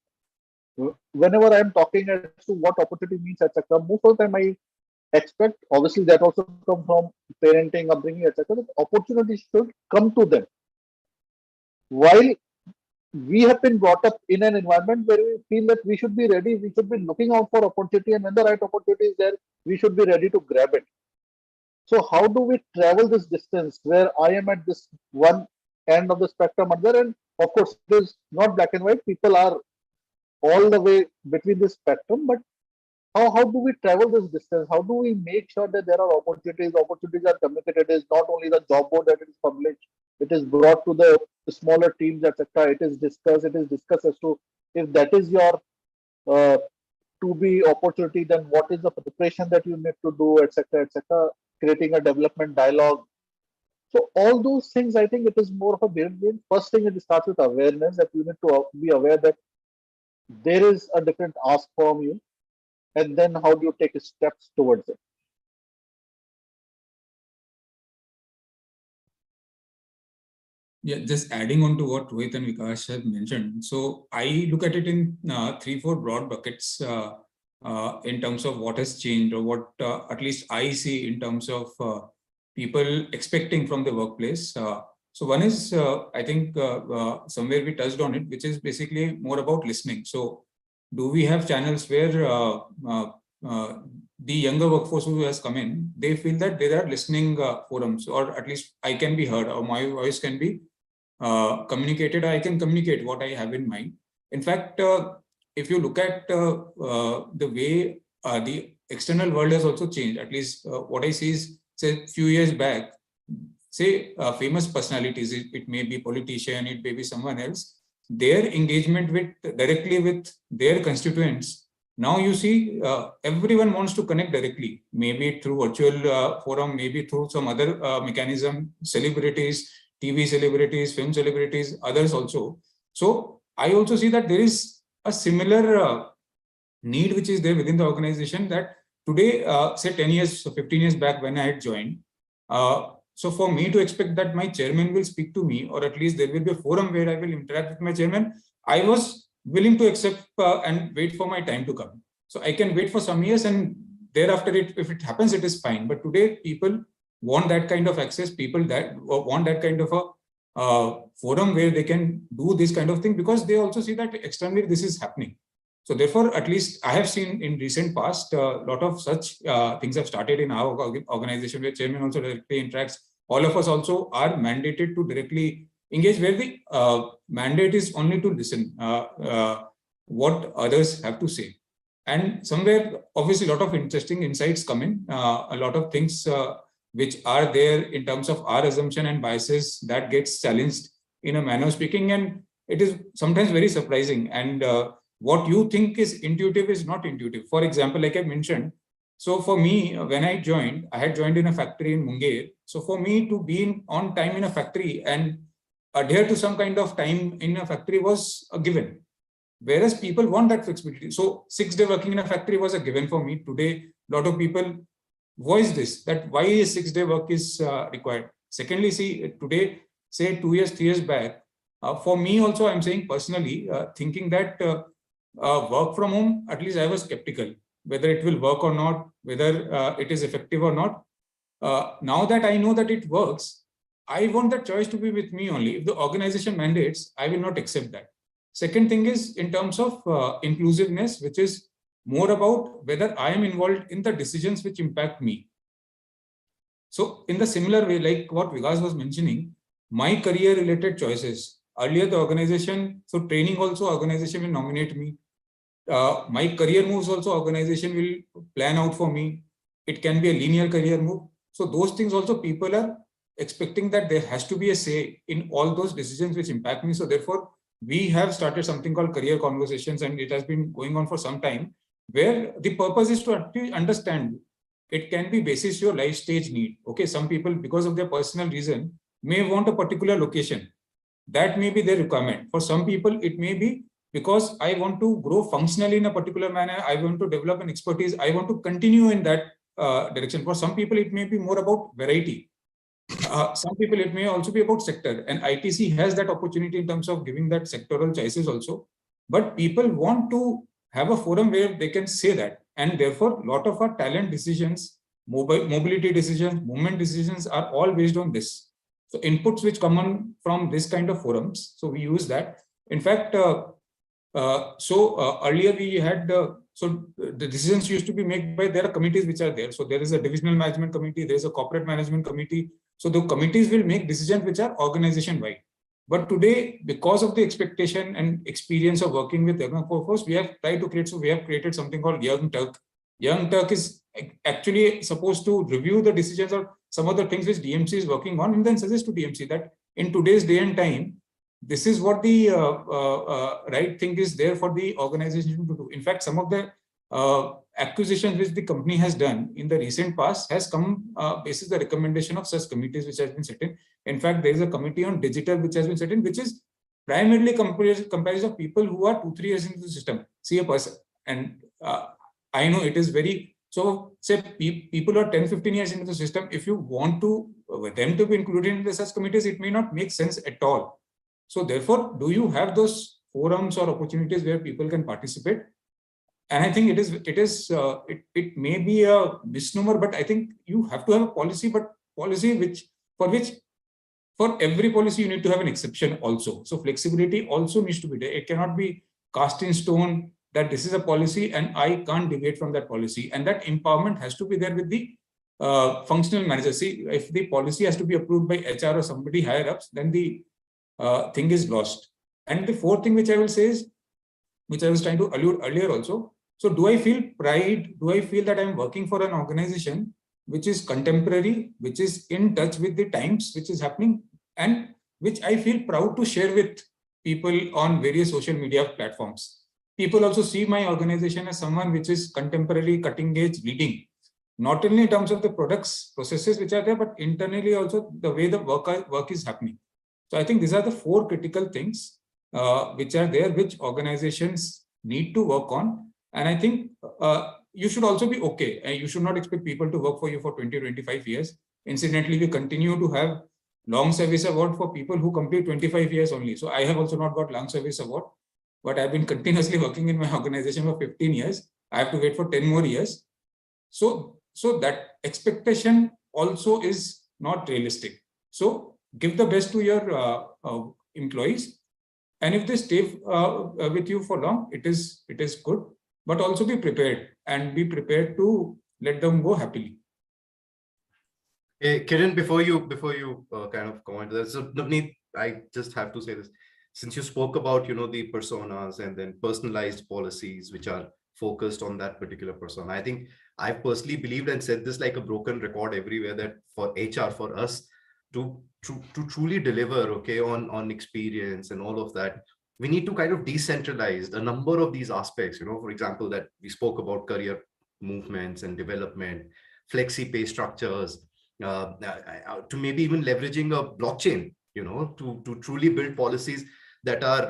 Whenever I am talking as to what opportunity means, etc., most of the time I expect, obviously that also comes from parenting, upbringing, etc., that opportunities should come to them. While we have been brought up in an environment where we feel that we should be ready, we should be looking out for opportunity, and when the right opportunity is there, we should be ready to grab it. So how do we travel this distance where I am at this one end of the spectrum, and of course it is not black and white, people are all the way between this spectrum, but how do we travel this distance? How do we make sure that there are opportunities are communicated? It is not only the job board that it is published, it is brought to the smaller teams, etc. It is discussed as to if that is your to be opportunity, then what is the preparation that you need to do, etc., etc., creating a development dialogue. So all those things, I think it is more of a behavior. First thing, it starts with awareness, that you need to be aware that there is a different ask from you, and then how do you take steps towards it. Yeah, just adding on to what Rohit and Vikas have mentioned. So I look at it in 3-4 broad buckets in terms of what has changed, or what at least I see in terms of people expecting from the workplace. So one is, I think somewhere we touched on it, which is basically more about listening. So do we have channels where the younger workforce who has come in, they feel that there are listening forums, or at least I can be heard, or my voice can be communicated, I can communicate what I have in mind. In fact, if you look at the way the external world has also changed, at least what I see is, say, a few years back, say famous personalities, it may be politician, it may be someone else, their engagement directly with their constituents. Now you see everyone wants to connect directly, maybe through virtual forum, maybe through some other mechanism, celebrities, TV celebrities, film celebrities, others also. So I also see that there is a similar need which is there within the organization, that today, say 10 years, 15 years back when I had joined, so for me to expect that my chairman will speak to me, or at least there will be a forum where I will interact with my chairman, I was willing to accept and wait for my time to come. So I can wait for some years, and thereafter, if it happens, it is fine. But today, people want that kind of access. People that want that kind of a forum where they can do this kind of thing, because they also see that externally this is happening. So therefore, at least I have seen in recent past, a lot of such things have started in our organization, where chairman also directly interacts. All of us also are mandated to directly engage, where the mandate is only to listen what others have to say. And somewhere, obviously, a lot of interesting insights come in, a lot of things which are there in terms of our assumption and biases that gets challenged in a manner of speaking. And it is sometimes very surprising. And what you think is intuitive is not intuitive. For example, like I mentioned, so for me, when I had joined in a factory in Munger. So for me to be on time in a factory and adhere to some kind of time in a factory was a given. Whereas people want that flexibility. So 6-day working in a factory was a given for me. Today, a lot of people voice this, that why 6-day work is required. Secondly, see, today, say 2 years, 3 years back, for me also, I'm saying personally, thinking that work from home, at least I was skeptical, whether it will work or not, whether it is effective or not. Now that I know that it works, I want that choice to be with me only. If the organization mandates, I will not accept that. Second thing is in terms of inclusiveness, which is more about whether I am involved in the decisions which impact me. So in the similar way, like what Vikas was mentioning, my career related choices, earlier the organization, so training also organization will nominate me. My career moves also organization will plan out for me. It can be a linear career move. So those things also people are expecting that there has to be a say in all those decisions which impact me. So therefore, we have started something called career conversations, and it has been going on for some time, where the purpose is to actually understand. It can be basis your life stage need. Okay, some people, because of their personal reason, may want a particular location. That may be their requirement. For some people, it may be because I want to grow functionally in a particular manner. I want to develop an expertise. I want to continue in that direction. For some people, it may be more about variety. Some people, it may also be about sector. And ITC has that opportunity in terms of giving that sectoral choices also. But people want to have a forum where they can say that. And therefore, a lot of our talent decisions, mobility decisions, movement decisions are all based on this. So inputs which come on from this kind of forums. So we use that. In fact, earlier we had, so the decisions used to be made by, there are committees which are there. So there is a divisional management committee, there is a corporate management committee. So the committees will make decisions which are organization wide. But today, because of the expectation and experience of working with young workforce, we have tried to create, so we have created something called Young Turk. Young Turk is actually supposed to review the decisions or some of the things which DMC is working on, and then suggest to DMC that in today's day and time, this is what the right thing is there for the organization to do. In fact, some of the acquisitions which the company has done in the recent past has come basis the recommendation of such committees which has been set in. In fact, there is a committee on digital which has been set in, which is primarily comprised of people who are 2-3 years into the system. See a person, and I know it is very, so say people who are 10-15 years into the system, if you want to them to be included in the such committees, it may not make sense at all. So therefore, do you have those forums or opportunities where people can participate? And I think it may be a misnomer, but I think you have to have a policy, but policy for every policy you need to have an exception also. So flexibility also needs to be there. It cannot be cast in stone that this is a policy and I can't deviate from that policy. And that empowerment has to be there with the functional manager. See, if the policy has to be approved by HR or somebody higher ups, then the thing is lost. And the fourth thing which I will say is, which I was trying to allude earlier also. So do I feel pride? Do I feel that I'm working for an organization which is contemporary, which is in touch with the times, which is happening, and which I feel proud to share with people on various social media platforms? People also see my organization as someone which is contemporary, cutting edge, leading, not only in terms of the products, processes which are there, but internally also the way the work is happening. So I think these are the 4 critical things which are there, which organizations need to work on. And I think you should also be okay. You should not expect people to work for you for 20-25 years. Incidentally, we continue to have long service award for people who complete 25 years only. So I have also not got long service award, but I've been continuously working in my organization for 15 years. I have to wait for 10 more years. So that expectation also is not realistic. So give the best to your employees. And if they stay with you for long, it is good. But also be prepared, and be prepared to let them go happily. Hey, Kiran, before you kind of comment to that, so Navneet, I just have to say this. Since you spoke about, the personas and then personalized policies which are focused on that particular persona, I think I've personally believed and said this like a broken record everywhere, that for HR, for us to truly deliver, okay, on experience and all of that, we need to kind of decentralize a number of these aspects, for example, that we spoke about career movements and development, flexi pay structures, to maybe even leveraging a blockchain, to truly build policies that are,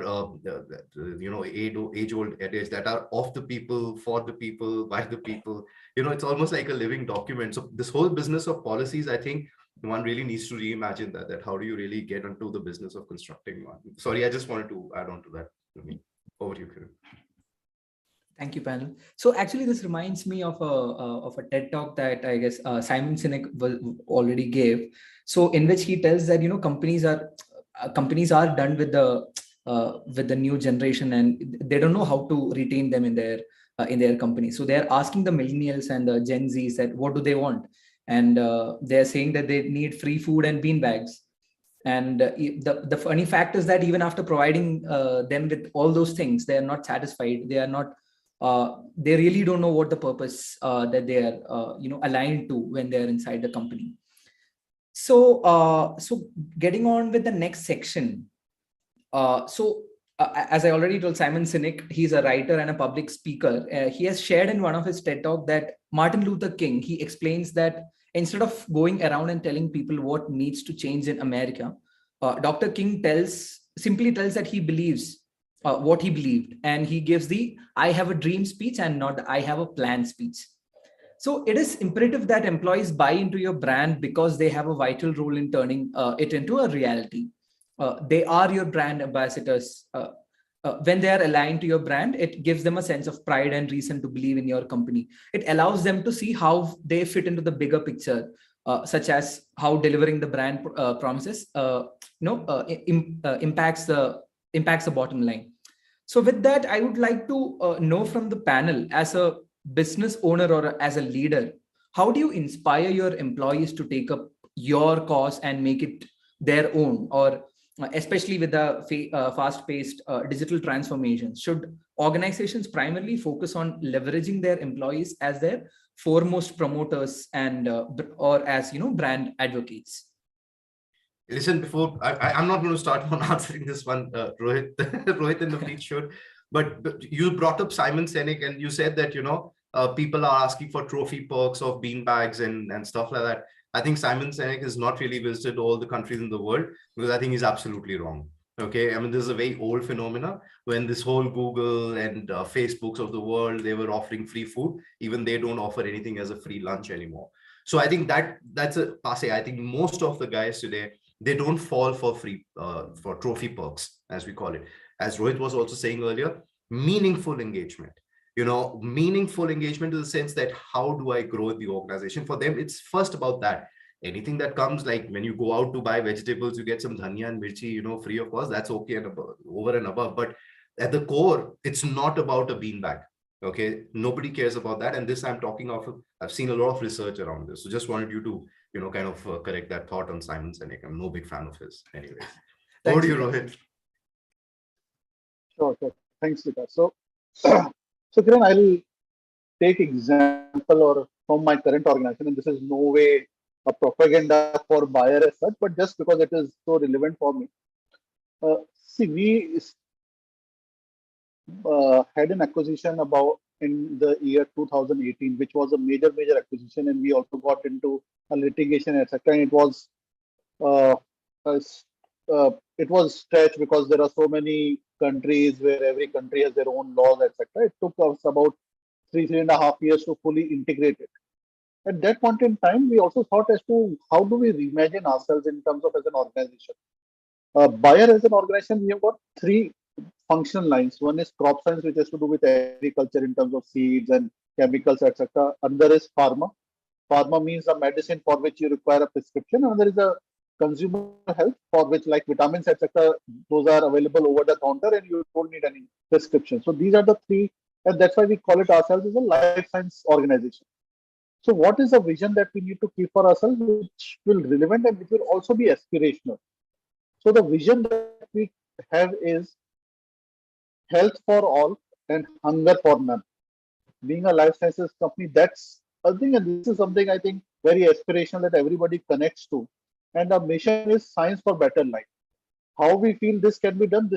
age-old adage, that are of the people, for the people, by the people. It's almost like a living document. So this whole business of policies, I think, one really needs to reimagine that how do you really get into the business of constructing one? Sorry, I just wanted to add on to that. Over to you, Kiran. Thank you, panel. So actually, this reminds me of a TED talk that I guess Simon Sinek already gave. So in which he tells that companies are done with the new generation, and they don't know how to retain them in their company. So they are asking the millennials and the Gen Zs that what do they want, and they are saying that they need free food and bean bags. And the funny fact is that even after providing them with all those things, they are not satisfied. They are not. They really don't know what the purpose that they are, aligned to when they are inside the company. So, so getting on with the next section. As I already told, Simon Sinek, he's a writer and a public speaker. He has shared in one of his TED Talk that Martin Luther King, he explains that instead of going around and telling people what needs to change in America, Dr. King simply tells that he believes what he believed, and he gives the "I have a dream" speech and not the "I have a plan" speech. So it is imperative that employees buy into your brand because they have a vital role in turning it into a reality. They are your brand ambassadors. When they are aligned to your brand, it gives them a sense of pride and reason to believe in your company. It allows them to see how they fit into the bigger picture, such as how delivering the brand promises, impacts the bottom line. So with that, I would like to know from the panel, as a business owner or as a leader, how do you inspire your employees to take up your cause and make it their own? Or especially with the fast-paced digital transformation, should organizations primarily focus on leveraging their employees as their foremost promoters and or as brand advocates? Listen, before I'm not going to start on answering this one, Rohit. Rohit and Navneet should. But you brought up Simon Sinek, and you said that people are asking for trophy perks of bean bags and stuff like that. I think Simon Sinek has not really visited all the countries in the world, because I think he's absolutely wrong. Okay, I mean, this is a very old phenomena. When this whole Google and Facebooks of the world, they were offering free food. Even they don't offer anything as a free lunch anymore. So I think that's a passe. I think most of the guys today, they don't fall for free for trophy perks, as we call it. As Rohit was also saying earlier, meaningful engagement. Meaningful engagement in the sense that how do I grow the organization? For them, it's first about that. Anything that comes, like when you go out to buy vegetables, you get some dhania and mirchi, free of cost. That's okay and above, over and above. But at the core, it's not about a beanbag. Okay, nobody cares about that. And this I'm talking of. I've seen a lot of research around this. So just wanted you to kind of correct that thought on Simon Sinek. I'm no big fan of his. Anyways, over to you, Rohit. Sure. Thanks, Vikas. So Kiran, I'll take example or from my current organization, and this is no way a propaganda for buyer as such, but just because it is so relevant for me. See, we had an acquisition in the year 2018, which was a major acquisition, and we also got into a litigation, etc. And it was stretched because there are so many countries where every country has their own laws, etc. It took us about 3.5 years to fully integrate it. At that point in time, we also thought as to how do we reimagine ourselves in terms of as an organization. Bayer as an organization, we have got 3 functional lines. One is crop science, which has to do with agriculture in terms of seeds and chemicals, etc. Another is pharma. Pharma means a medicine for which you require a prescription. Another is a consumer health, for which like vitamins, etc. Those are available over the counter and you don't need any prescription. So these are the 3, and that's why we call it ourselves as a life science organization. So what is the vision that we need to keep for ourselves, which will be relevant and which will also be aspirational? So the vision that we have is health for all and hunger for none. Being a life sciences company, that's a thing, and this is something I think very aspirational that everybody connects to. And our mission is science for better life. How we feel this can be done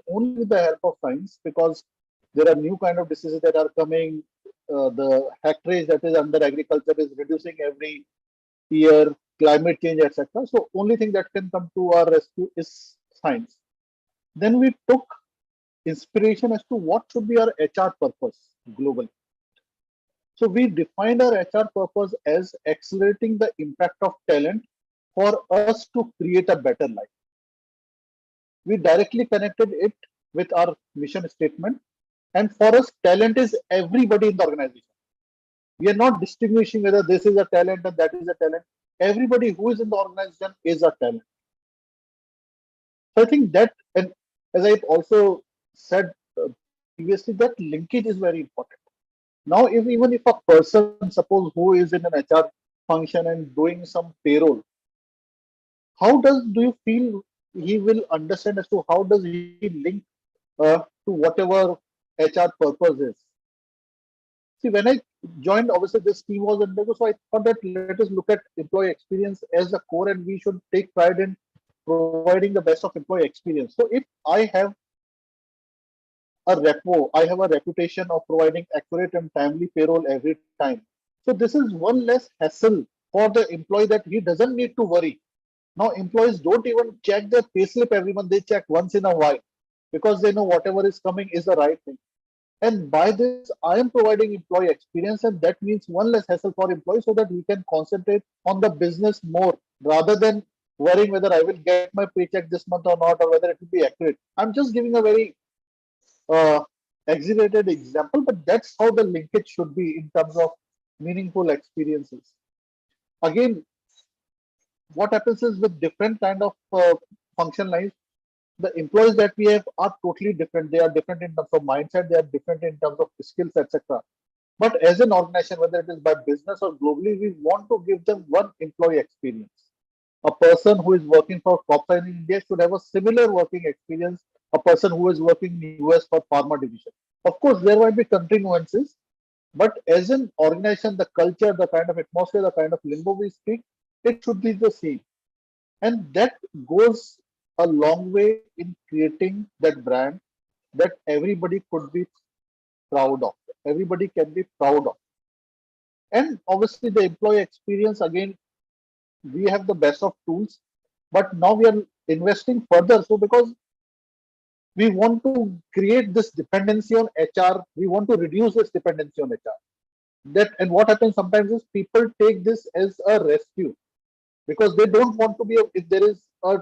only with the help of science, because there are new kind of diseases that are coming. The hectarage that is under agriculture is reducing every year, climate change, etc. So only thing that can come to our rescue is science. Then we took inspiration as to what should be our HR purpose globally. So we defined our HR purpose as accelerating the impact of talent for us to create a better life. We directly connected it with our mission statement. And for us, talent is everybody in the organization. We are not distinguishing whether this is a talent and that is a talent. Everybody who is in the organization is a talent. So I think that, and as I also said previously, that linkage is very important. Now, even if a person, suppose who is in an HR function and doing some payroll, how do you feel he will understand as to how does he link to whatever HR purpose is? See, when I joined, obviously this team was undergo, so I thought that let us look at employee experience as a core, and we should take pride in providing the best of employee experience. So if I have I have a reputation of providing accurate and timely payroll every time. So this is one less hassle for the employee, that he doesn't need to worry. Now employees don't even check their payslip every month, they check once in a while because they know whatever is coming is the right thing. And by this, I am providing employee experience, and that means one less hassle for employees so that we can concentrate on the business more rather than worrying whether I will get my paycheck this month or not, or whether it will be accurate. I'm just giving a very exaggerated example, but that's how the linkage should be in terms of meaningful experiences. Again, what happens is with different kind of function lines, the employees that we have are totally different. They are different in terms of mindset, they are different in terms of skills, etc. But as an organization, whether it is by business or globally, we want to give them one employee experience. A person who is working for Copsa in India should have a similar working experience a person who is working in the US for pharma division. Of course, there might be country nuances, but as an organization, the culture, the kind of atmosphere, the kind of lingo we speak, it should be the same. And that goes a long way in creating that brand that everybody could be proud of. Everybody can be proud of. And obviously the employee experience, again, we have the best of tools, but now we are investing further. So because we want to create this dependency on HR, we want to reduce this dependency on HR. And what happens sometimes is people take this as a rescue because they don't want to be, if there is a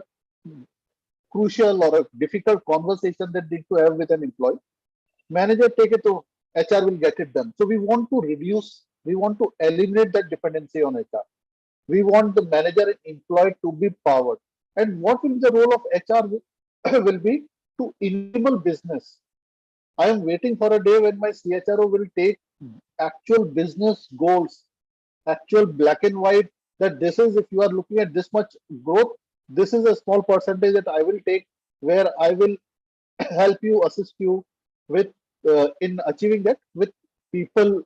crucial or a difficult conversation that they need to have with an employee, manager take it to HR will get it done. So we want to reduce, we want to eliminate that dependency on HR. We want the manager and employee to be powered. And what will the role of HR will be to enable business. I am waiting for a day when my CHRO will take actual business goals, actual black and white, that this is, if you are looking at this much growth, this is a small percentage that I will take, where I will help you, assist you with in achieving that with people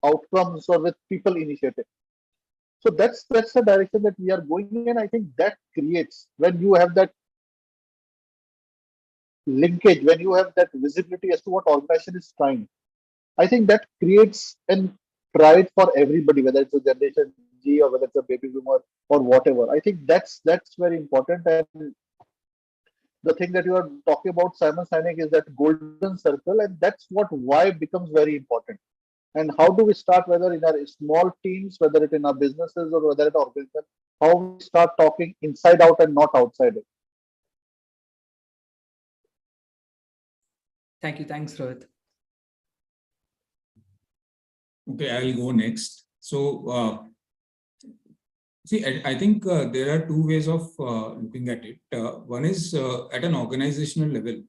outcomes or with people initiative. So that's the direction that we are going in. I think that creates, when you have that linkage, when you have that visibility as to what organization is trying, I think that creates an pride for everybody, whether it's a Generation G or whether it's a baby boomer or whatever. I think that's very important. And the thing that you are talking about, Simon Sinek, is that golden circle, and that's what why becomes very important. And how do we start, whether in our small teams, whether it in our businesses or whether at organization, how we start talking inside out and not outside it. Thank you. Thanks, Rohit. Okay, I'll go next. So, see, I think there are two ways of looking at it. One is at an organizational level.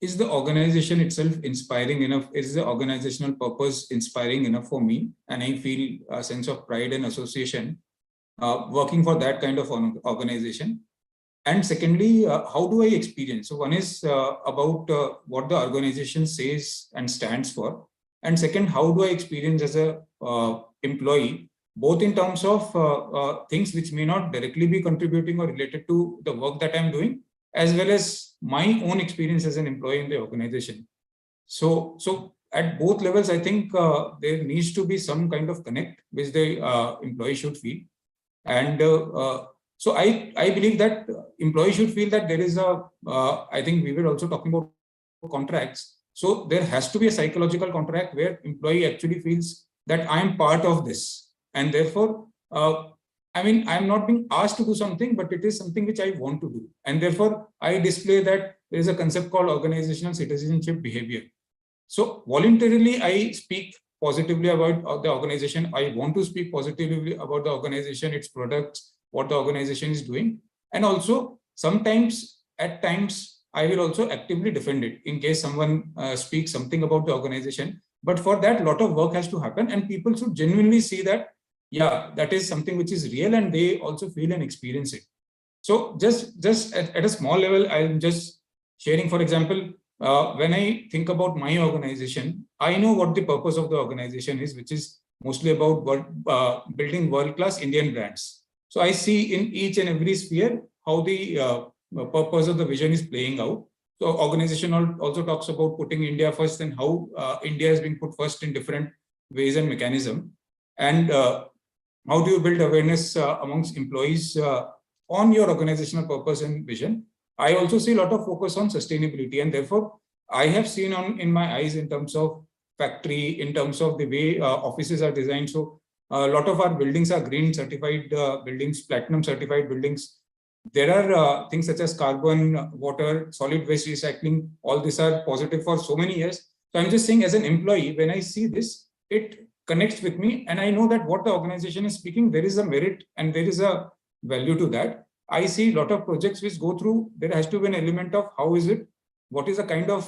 Is the organization itself inspiring enough? Is the organizational purpose inspiring enough for me? And I feel a sense of pride and association working for that kind of organization. And secondly, how do I experience? So one is about what the organization says and stands for. And second, how do I experience as a employee, both in terms of things which may not directly be contributing or related to the work that I'm doing, as well as my own experience as an employee in the organization. So at both levels, I think there needs to be some kind of connect which the employee should feel. And so I believe that employee should feel that there is a, I think we were also talking about contracts. So there has to be a psychological contract where employee actually feels that I am part of this. And therefore, I mean, I'm not being asked to do something, but it is something which I want to do. And therefore, I display that there is a concept called organizational citizenship behavior. So voluntarily, I speak positively about the organization. I want to speak positively about the organization, its products, what the organization is doing. And also, sometimes, at times, I will also actively defend it in case someone speaks something about the organization. But for that, a lot of work has to happen, and people should genuinely see that, yeah, that is something which is real, and they also feel and experience it. So just at a small level, I'm just sharing, for example, when I think about my organization, I know what the purpose of the organization is, which is mostly about building world-class Indian brands. So I see in each and every sphere how the purpose of the vision is playing out. So organization also talks about putting India first and how India is being put first in different ways and mechanism. And how do you build awareness amongst employees on your organizational purpose and vision? I also see a lot of focus on sustainability, and therefore I have seen in my eyes in terms of factory, in terms of the way offices are designed. So a lot of our buildings are green certified buildings, platinum certified buildings. There are things such as carbon, water, solid waste recycling. All these are positive for so many years. So I'm just saying, as an employee, when I see this, it connects with me, and I know that what the organization is speaking, there is a merit and there is a value to that. I see a lot of projects which go through, there has to be an element of how is it, what is the kind of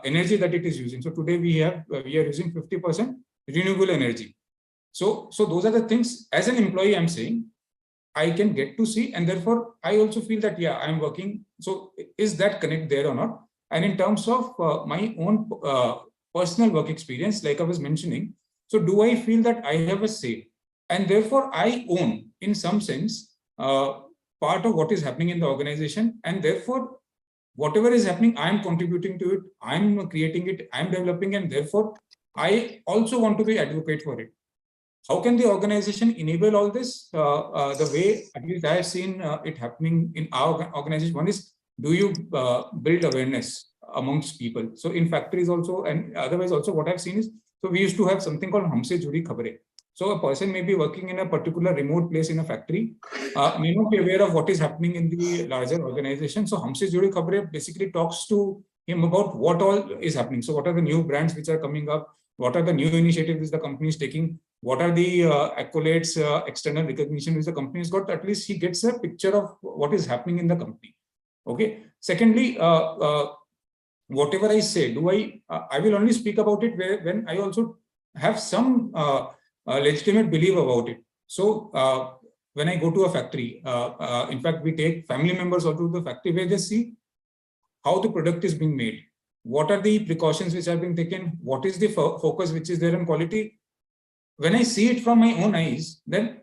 energy that it is using. So today we are using 50% renewable energy. So those are the things, as an employee, I'm saying, I can get to see, and therefore I also feel that, yeah, I'm working. So is that connect there or not? And in terms of my own personal work experience, like I was mentioning, so do I feel that I have a say? And therefore I own, in some sense, part of what is happening in the organization, and therefore whatever is happening, I'm contributing to it, I'm creating it, I'm developing, and therefore I also want to be advocate for it. How can the organization enable all this? The way, at least I have seen it happening in our organization, one is, do you build awareness amongst people? So in factories also, and otherwise also, what I've seen is, so we used to have something called 𝐻𝐻𝐻 𝐾𝐳. So a person may be working in a particular remote place in a factory, may not be aware of what is happening in the larger organization. So 𝐻𝐻𝐻 𝐾𝐳 basically talks to him about what all is happening. So what are the new brands which are coming up? What are the new initiatives which the company is taking? What are the accolades, external recognition which the company has got? At least he gets a picture of what is happening in the company. Okay. Secondly, whatever I say, I will only speak about it when I also have some legitimate belief about it. So when I go to a factory, in fact, we take family members also to the factory where they see how the product is being made. What are the precautions which are being taken? What is the focus which is there on quality? When I see it from my own eyes, then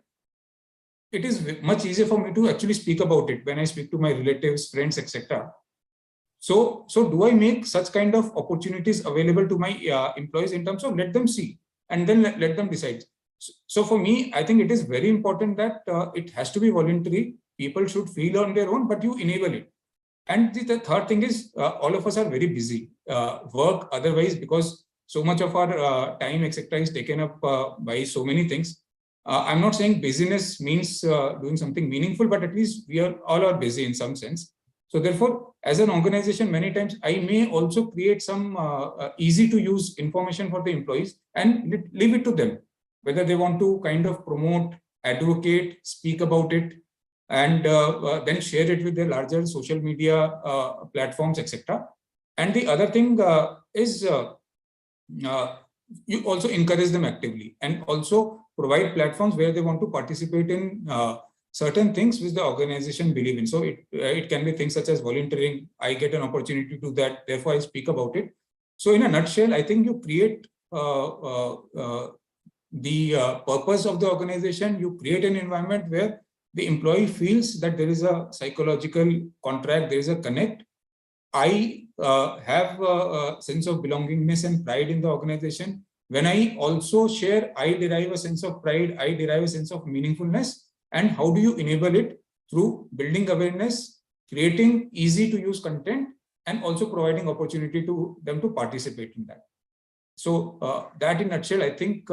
it is much easier for me to actually speak about it when I speak to my relatives, friends, etc. So do I make such kind of opportunities available to my employees in terms of let them see and then let them decide? So for me, I think it is very important that it has to be voluntary. People should feel on their own, but you enable it. And the third thing is, all of us are very busy. Work otherwise, because so much of our time, etc., is taken up by so many things. I'm not saying busyness means doing something meaningful, but at least we all are busy in some sense. So therefore, as an organization, many times I may also create some easy to use information for the employees and leave it to them, whether they want to kind of promote, advocate, speak about it, and then share it with their larger social media platforms, etc. And the other thing is you also encourage them actively and also provide platforms where they want to participate in certain things which the organization believe in. So it can be things such as volunteering. I get an opportunity to do that, therefore I speak about it. So in a nutshell, I think you create the purpose of the organization, you create an environment where the employee feels that there is a psychological contract, there is a connect. I have a sense of belongingness and pride in the organization. When I also share, I derive a sense of pride, I derive a sense of meaningfulness. And how do you enable it? Through building awareness, creating easy to use content, and also providing opportunity to them to participate in that. So that in a nutshell, I think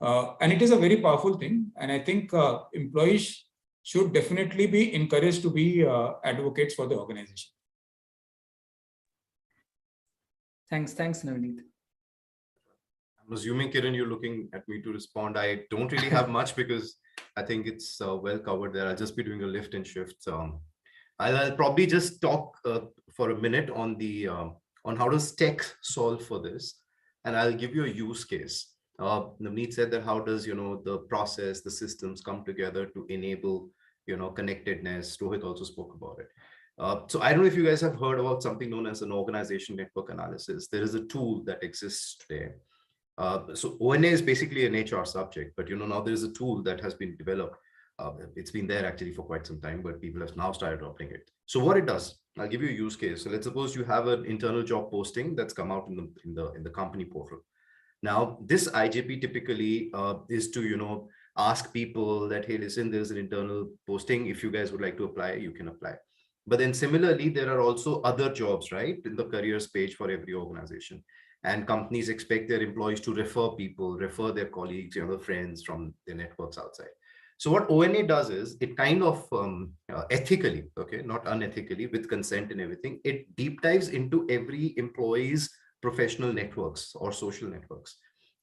And it is a very powerful thing. And I think employees should definitely be encouraged to be advocates for the organization. Thanks, Navneet. I'm assuming, Kiran, you're looking at me to respond. I don't really have much because I think it's well covered there. I'll just be doing a lift and shift. I'll probably just talk for a minute on the on how does tech solve for this, and I'll give you a use case. Navneet said that how does the process, the systems come together to enable connectedness. Rohit also spoke about it. So I don't know if you guys have heard about something known as an organization network analysis. There is a tool that exists today. So ONA is basically an HR subject, but now there is a tool that has been developed. It's been there actually for quite some time, but people have now started adopting it. So what it does, I'll give you a use case. So let's suppose you have an internal job posting that's come out in the company portal. Now this IJP typically is to ask people that, hey, listen, there's an internal posting. If you guys would like to apply, you can apply. But then similarly, there are also other jobs, right, in the careers page for every organization. And companies expect their employees to refer their colleagues, their friends from their networks outside. So what ONA does is it kind of ethically, okay, not unethically, with consent and everything, it deep dives into every employee's professional networks or social networks,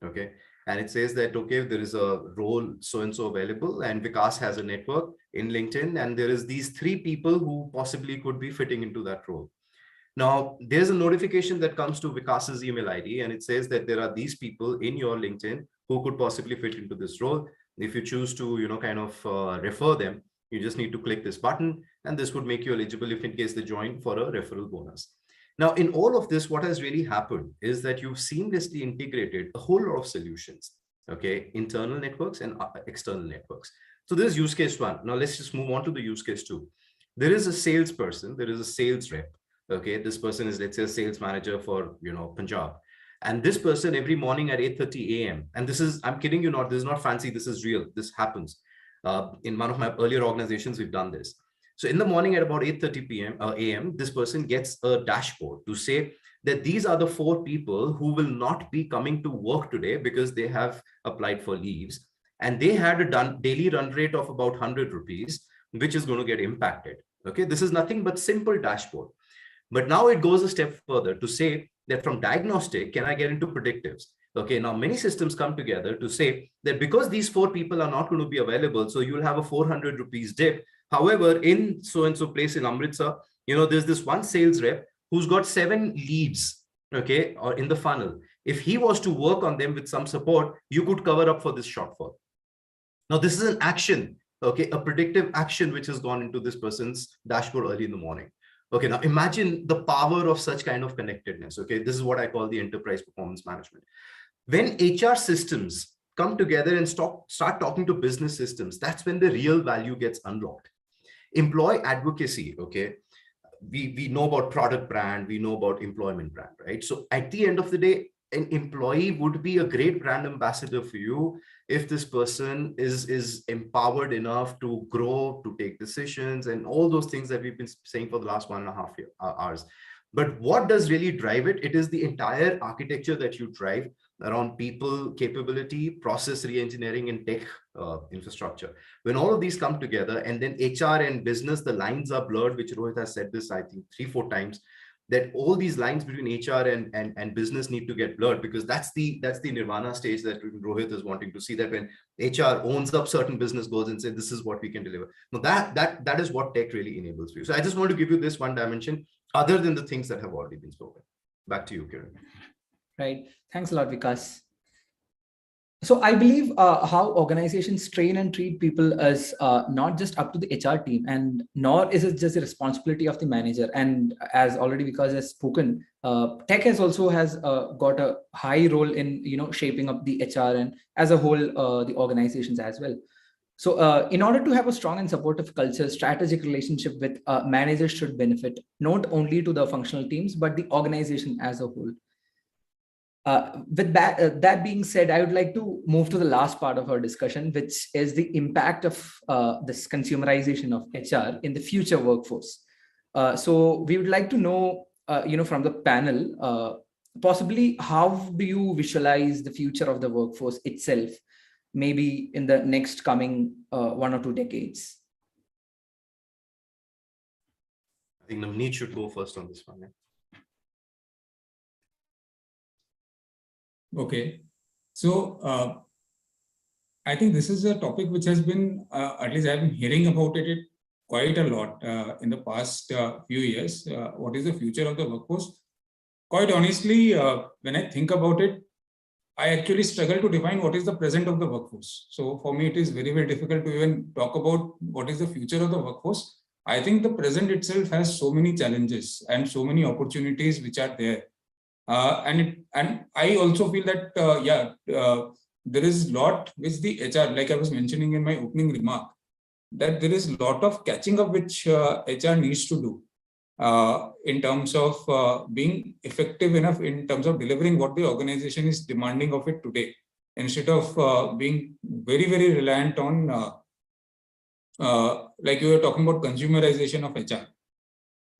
okay? And it says that, okay, there is a role so-and-so available, and Vikas has a network in LinkedIn, and there is these 3 people who possibly could be fitting into that role. Now, there's a notification that comes to Vikas's email ID, and it says that there are these people in your LinkedIn who could possibly fit into this role. If you choose to, refer them, you just need to click this button, and this would make you eligible if in case they join for a referral bonus. Now, in all of this, what has really happened is that you've seamlessly integrated a whole lot of solutions, okay, internal networks and external networks. So this is use case 1. Now, let's just move on to the use case 2. There is a salesperson, there is a sales rep. Okay, this person is, let's say, a sales manager for, Punjab. And this person every morning at 8:30 a.m. And this is, I'm kidding you not, this is not fancy, this is real. This happens. In one of my earlier organizations, we've done this. So in the morning at about 8:30 a.m., this person gets a dashboard to say that these are the 4 people who will not be coming to work today because they have applied for leaves. And they had a daily run rate of about 100 rupees, which is going to get impacted. Okay, this is nothing but simple dashboard. But now it goes a step further to say that from diagnostic, can I get into predictives? Okay, now many systems come together to say that because these 4 people are not going to be available, so you'll have a 400 rupees dip. However, in so-and-so place in Amritsar, there's this one sales rep who's got 7 leads, okay, or in the funnel. If he was to work on them with some support, you could cover up for this shortfall. Now, this is an action, okay, a predictive action which has gone into this person's dashboard early in the morning. Okay, now imagine the power of such kind of connectedness. Okay, this is what I call the enterprise performance management. When HR systems come together and start talking to business systems, that's when the real value gets unlocked. Employee advocacy, okay, we know about product brand, we know about employment brand, right? So at the end of the day, an employee would be a great brand ambassador for you if this person is empowered enough to grow, to take decisions, and all those things that we've been saying for the last 1.5 hours. But what does really drive it? It is the entire architecture that you drive around people, capability, process re-engineering, and tech infrastructure. When all of these come together, and then HR and business, the lines are blurred, which Rohit has said this, I think 3-4 times, that all these lines between HR and business need to get blurred, because that's the nirvana stage that Rohit is wanting to see, that when HR owns up certain business goals and say, this is what we can deliver. Now that is what tech really enables for you. So I just want to give you this one dimension other than the things that have already been spoken. Back to you, Kiran. Right. Thanks a lot, Vikas. So I believe how organizations train and treat people is not just up to the HR team, and nor is it just the responsibility of the manager. And as already Vikas has spoken, tech has got a high role in shaping up the HR and as a whole the organizations as well. So in order to have a strong and supportive culture, strategic relationship with managers should benefit not only to the functional teams but the organization as a whole. With that being said, I would like to move to the last part of our discussion, which is the impact of this consumerization of HR in the future workforce. So we would like to know, from the panel, possibly how do you visualize the future of the workforce itself? maybe in the next coming 1 or 2 decades? I think Navneet should go first on this one. Yeah. Okay. So I think this is a topic which has been, at least I've been hearing about it quite a lot in the past few years. What is the future of the workforce? Quite honestly, when I think about it, I actually struggle to define what is the present of the workforce. So for me, it is very, very difficult to even talk about what is the future of the workforce. I think the present itself has so many challenges and so many opportunities which are there. And I also feel that, there is a lot which the HR, like I was mentioning in my opening remark, that there is a lot of catching up which HR needs to do in terms of being effective enough in terms of delivering what the organization is demanding of it today, instead of being very, very reliant on, like you were talking about consumerization of HR.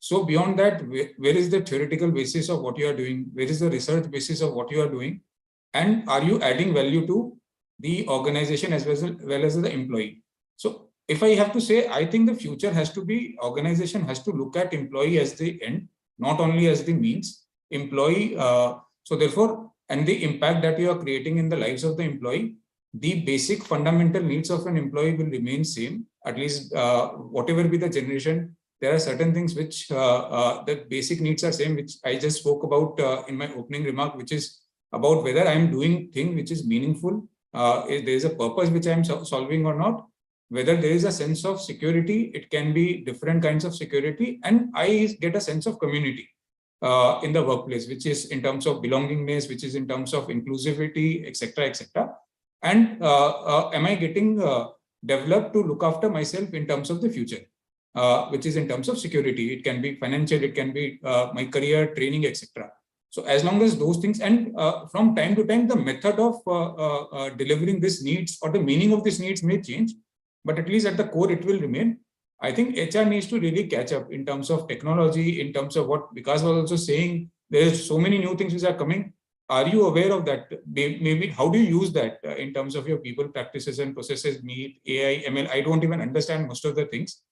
So beyond that, where is the theoretical basis of what you are doing? Where is the research basis of what you are doing? And are you adding value to the organization as well as the employee? So if I have to say, I think the future has to be, organization has to look at employee as the end, not only as the means. Employee, so therefore, and the impact that you are creating in the lives of the employee, the basic fundamental needs of an employee will remain same, at least whatever be the generation. There are certain things which the basic needs are same, which I just spoke about in my opening remark, which is about whether I'm doing thing which is meaningful, if there is a purpose which I'm solving or not, whether there is a sense of security. It can be different kinds of security, and I get a sense of community in the workplace, which is in terms of belongingness, which is in terms of inclusivity, etc., etc. And am I getting developed to look after myself in terms of the future? Which is in terms of security. It can be financial, it can be my career, training, etc. So as long as those things, and from time to time, the method of delivering these needs or the meaning of these needs may change, but at least at the core, it will remain. I think HR needs to really catch up in terms of technology, in terms of what Vikas was also saying. There's so many new things which are coming. Are you aware of that? Maybe how do you use that in terms of your people practices and processes, meet AI, ML? I don't even understand most of the things.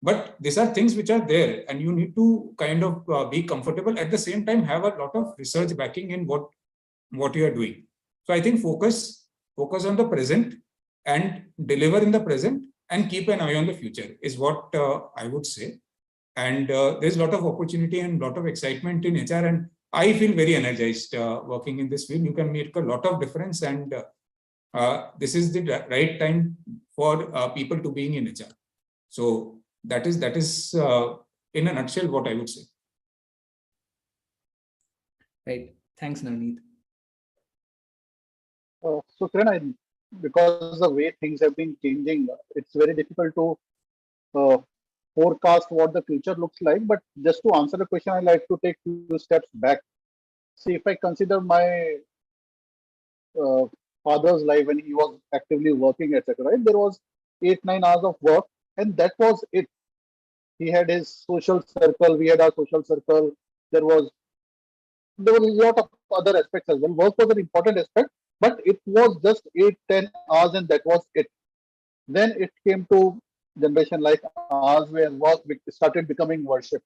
But these are things which are there, and you need to kind of be comfortable. At the same time, have a lot of research backing in what you are doing. So I think focus on the present and deliver in the present and keep an eye on the future is what I would say. And there's a lot of opportunity and a lot of excitement in HR, and I feel very energized working in this field. You can make a lot of difference, and this is the right time for people to being in HR. So that is in a nutshell what I would say. Right. Thanks, Navneet. So Kiran, because the way things have been changing, it's very difficult to forecast what the future looks like. But just to answer the question, I like to take 2 steps back. See, if I consider my father's life when he was actively working, etc., right? There was 8-9 hours of work, and that was it. He had his social circle, we had our social circle. There was a lot of other aspects as well. Work was an important aspect, but it was just 8-10 hours, and that was it. Then it came to generation like ours, where work started becoming worship.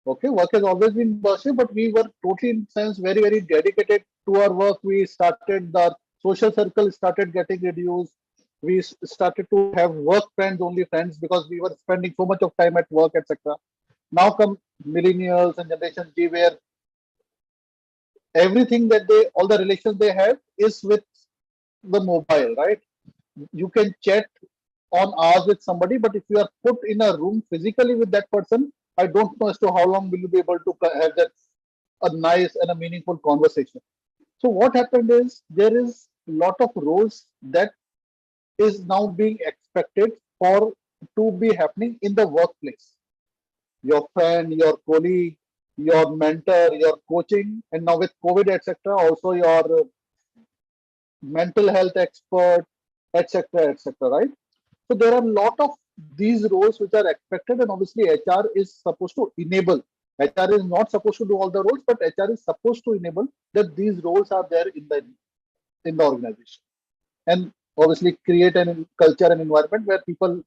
Okay, work has always been worship, but we were totally, in sense, very, very dedicated to our work. We started, the social circle started getting reduced. We started to have work friends, only friends, because we were spending so much of time at work, etc. Now come millennials and Generation Z, where everything that all the relations they have is with the mobile, right? You can chat on hours with somebody, but if you are put in a room physically with that person, I don't know as to how long will you be able to have that a nice and a meaningful conversation. So what happened is, there is a lot of roles that is now being expected for to be happening in the workplace. Your friend, your colleague, your mentor, your coaching, and now with COVID, etc., also your mental health expert, etc., etc., right? So there are a lot of these roles which are expected, and obviously HR is supposed to enable. HR is not supposed to do all the roles, but HR is supposed to enable that these roles are there in the organization. And obviously create an culture and environment where people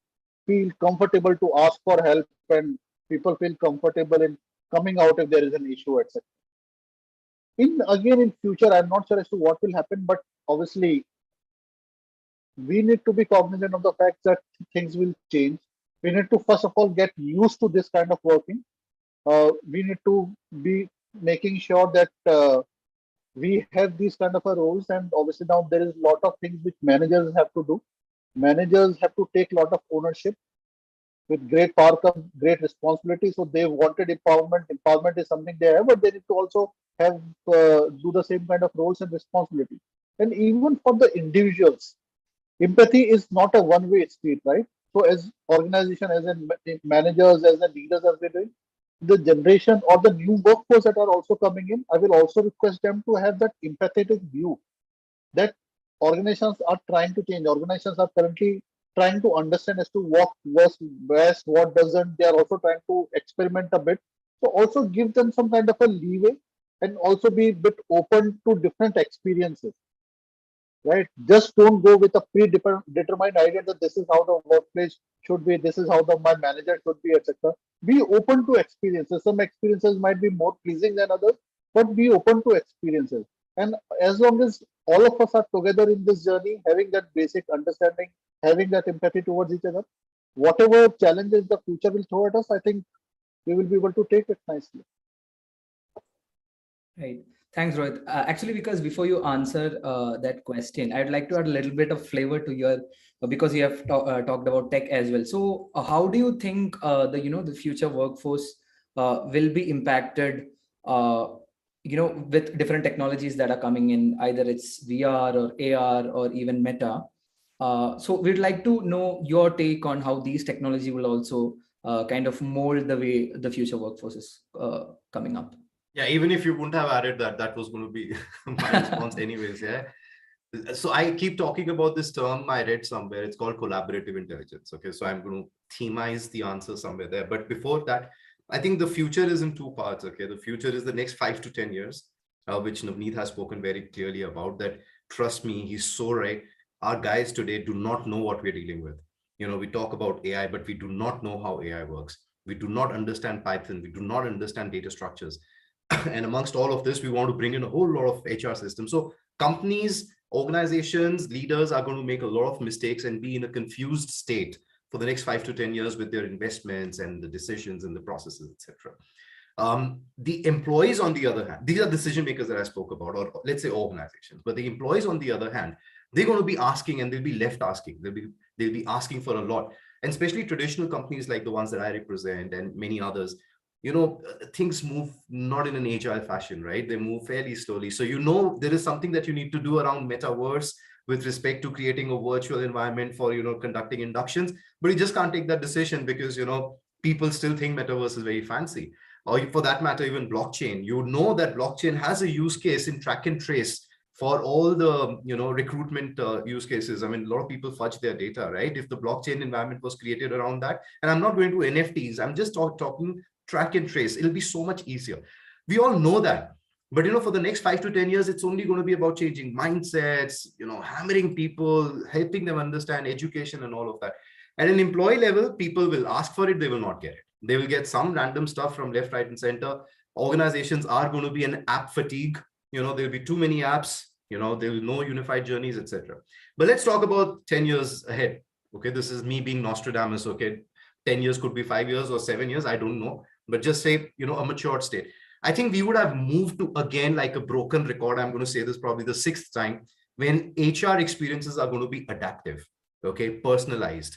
feel comfortable to ask for help and people feel comfortable in coming out if there is an issue, etc. In future, I'm not sure as to what will happen, but obviously we need to be cognizant of the fact that things will change. We need to first of all get used to this kind of working. We need to be making sure that we have these kind of a roles, and obviously now there is a lot of things which managers have to do. Managers have to take a lot of ownership. With great power comes great responsibility. So they wanted empowerment. Empowerment is something they have, but they need to also have do the same kind of roles and responsibility. And even for the individuals, empathy is not a one-way street, right? So as organization, as in managers, as in leaders, as we're doing, the generation or the new workforce that are also coming in, I will also request them to have that empathetic view that organizations are trying to change. Organizations are currently trying to understand as to what works best, what doesn't. They are also trying to experiment a bit. So also give them some kind of a leeway and also be a bit open to different experiences. Right? Just don't go with a predetermined idea that this is how the workplace should be, this is how my manager should be, etc. Be open to experiences. Some experiences might be more pleasing than others, but be open to experiences. And as long as all of us are together in this journey, having that basic understanding, having that empathy towards each other, whatever challenges the future will throw at us, I think we will be able to take it nicely. Right. Thanks, Rohit. Actually, because before you answer that question, I'd like to add a little bit of flavor to your, because you have talked about tech as well. So how do you think the future workforce will be impacted, with different technologies that are coming in, either it's VR or AR or even Meta. So we'd like to know your take on how these technology will also kind of mold the way the future workforce is coming up. Yeah, even if you wouldn't have added that, that was going to be my response anyways. Yeah. So I keep talking about this term I read somewhere. It's called collaborative intelligence. Okay, so I'm going to themeize the answer somewhere there. But before that, I think the future is in two parts. Okay, the future is the next 5 to 10 years, which Navneet has spoken very clearly about. That, trust me, he's so right. Our guys today do not know what we're dealing with. We talk about AI, but we do not know how AI works. We do not understand Python. We do not understand data structures. And amongst all of this, we want to bring in a whole lot of HR systems. So companies, organizations, leaders are going to make a lot of mistakes and be in a confused state for the next 5 to 10 years with their investments and the decisions and the processes, etc. The employees, on the other hand, these are decision makers that I spoke about, or let's say organizations. But the employees, on the other hand, they're going to be asking, and they'll be left asking. They'll be asking for a lot, and especially traditional companies like the ones that I represent and many others. Things move not in an agile fashion, right? They move fairly slowly. So, there is something that you need to do around metaverse with respect to creating a virtual environment for, conducting inductions, but you just can't take that decision because, people still think metaverse is very fancy. Or for that matter, even blockchain, that blockchain has a use case in track and trace for all the, recruitment use cases. I mean, a lot of people fudge their data, right? If the blockchain environment was created around that, and I'm not going to NFTs, I'm just talking track and trace, it'll be so much easier. We all know that. But, for the next 5 to 10 years, it's only going to be about changing mindsets, hammering people, helping them understand education and all of that. At an employee level, people will ask for it. They will not get it. They will get some random stuff from left, right, and center. Organizations are going to be an app fatigue. There'll be too many apps, there'll be no unified journeys, etc. But let's talk about 10 years ahead. Okay, this is me being Nostradamus. Okay, 10 years could be 5 years or 7 years. I don't know. But just say, a matured state. I think we would have moved to, again, like a broken record. I'm going to say this probably the 6th time, when HR experiences are going to be adaptive, okay, personalized.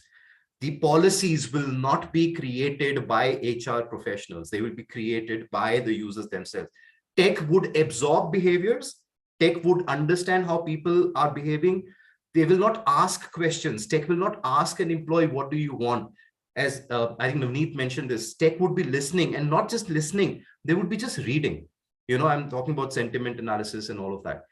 The policies will not be created by HR professionals. They will be created by the users themselves. Tech would absorb behaviors. Tech would understand how people are behaving. They will not ask questions. Tech will not ask an employee, what do you want? As I think Navneet mentioned this, tech would be listening, and not just listening, they would be just reading. I'm talking about sentiment analysis and all of that.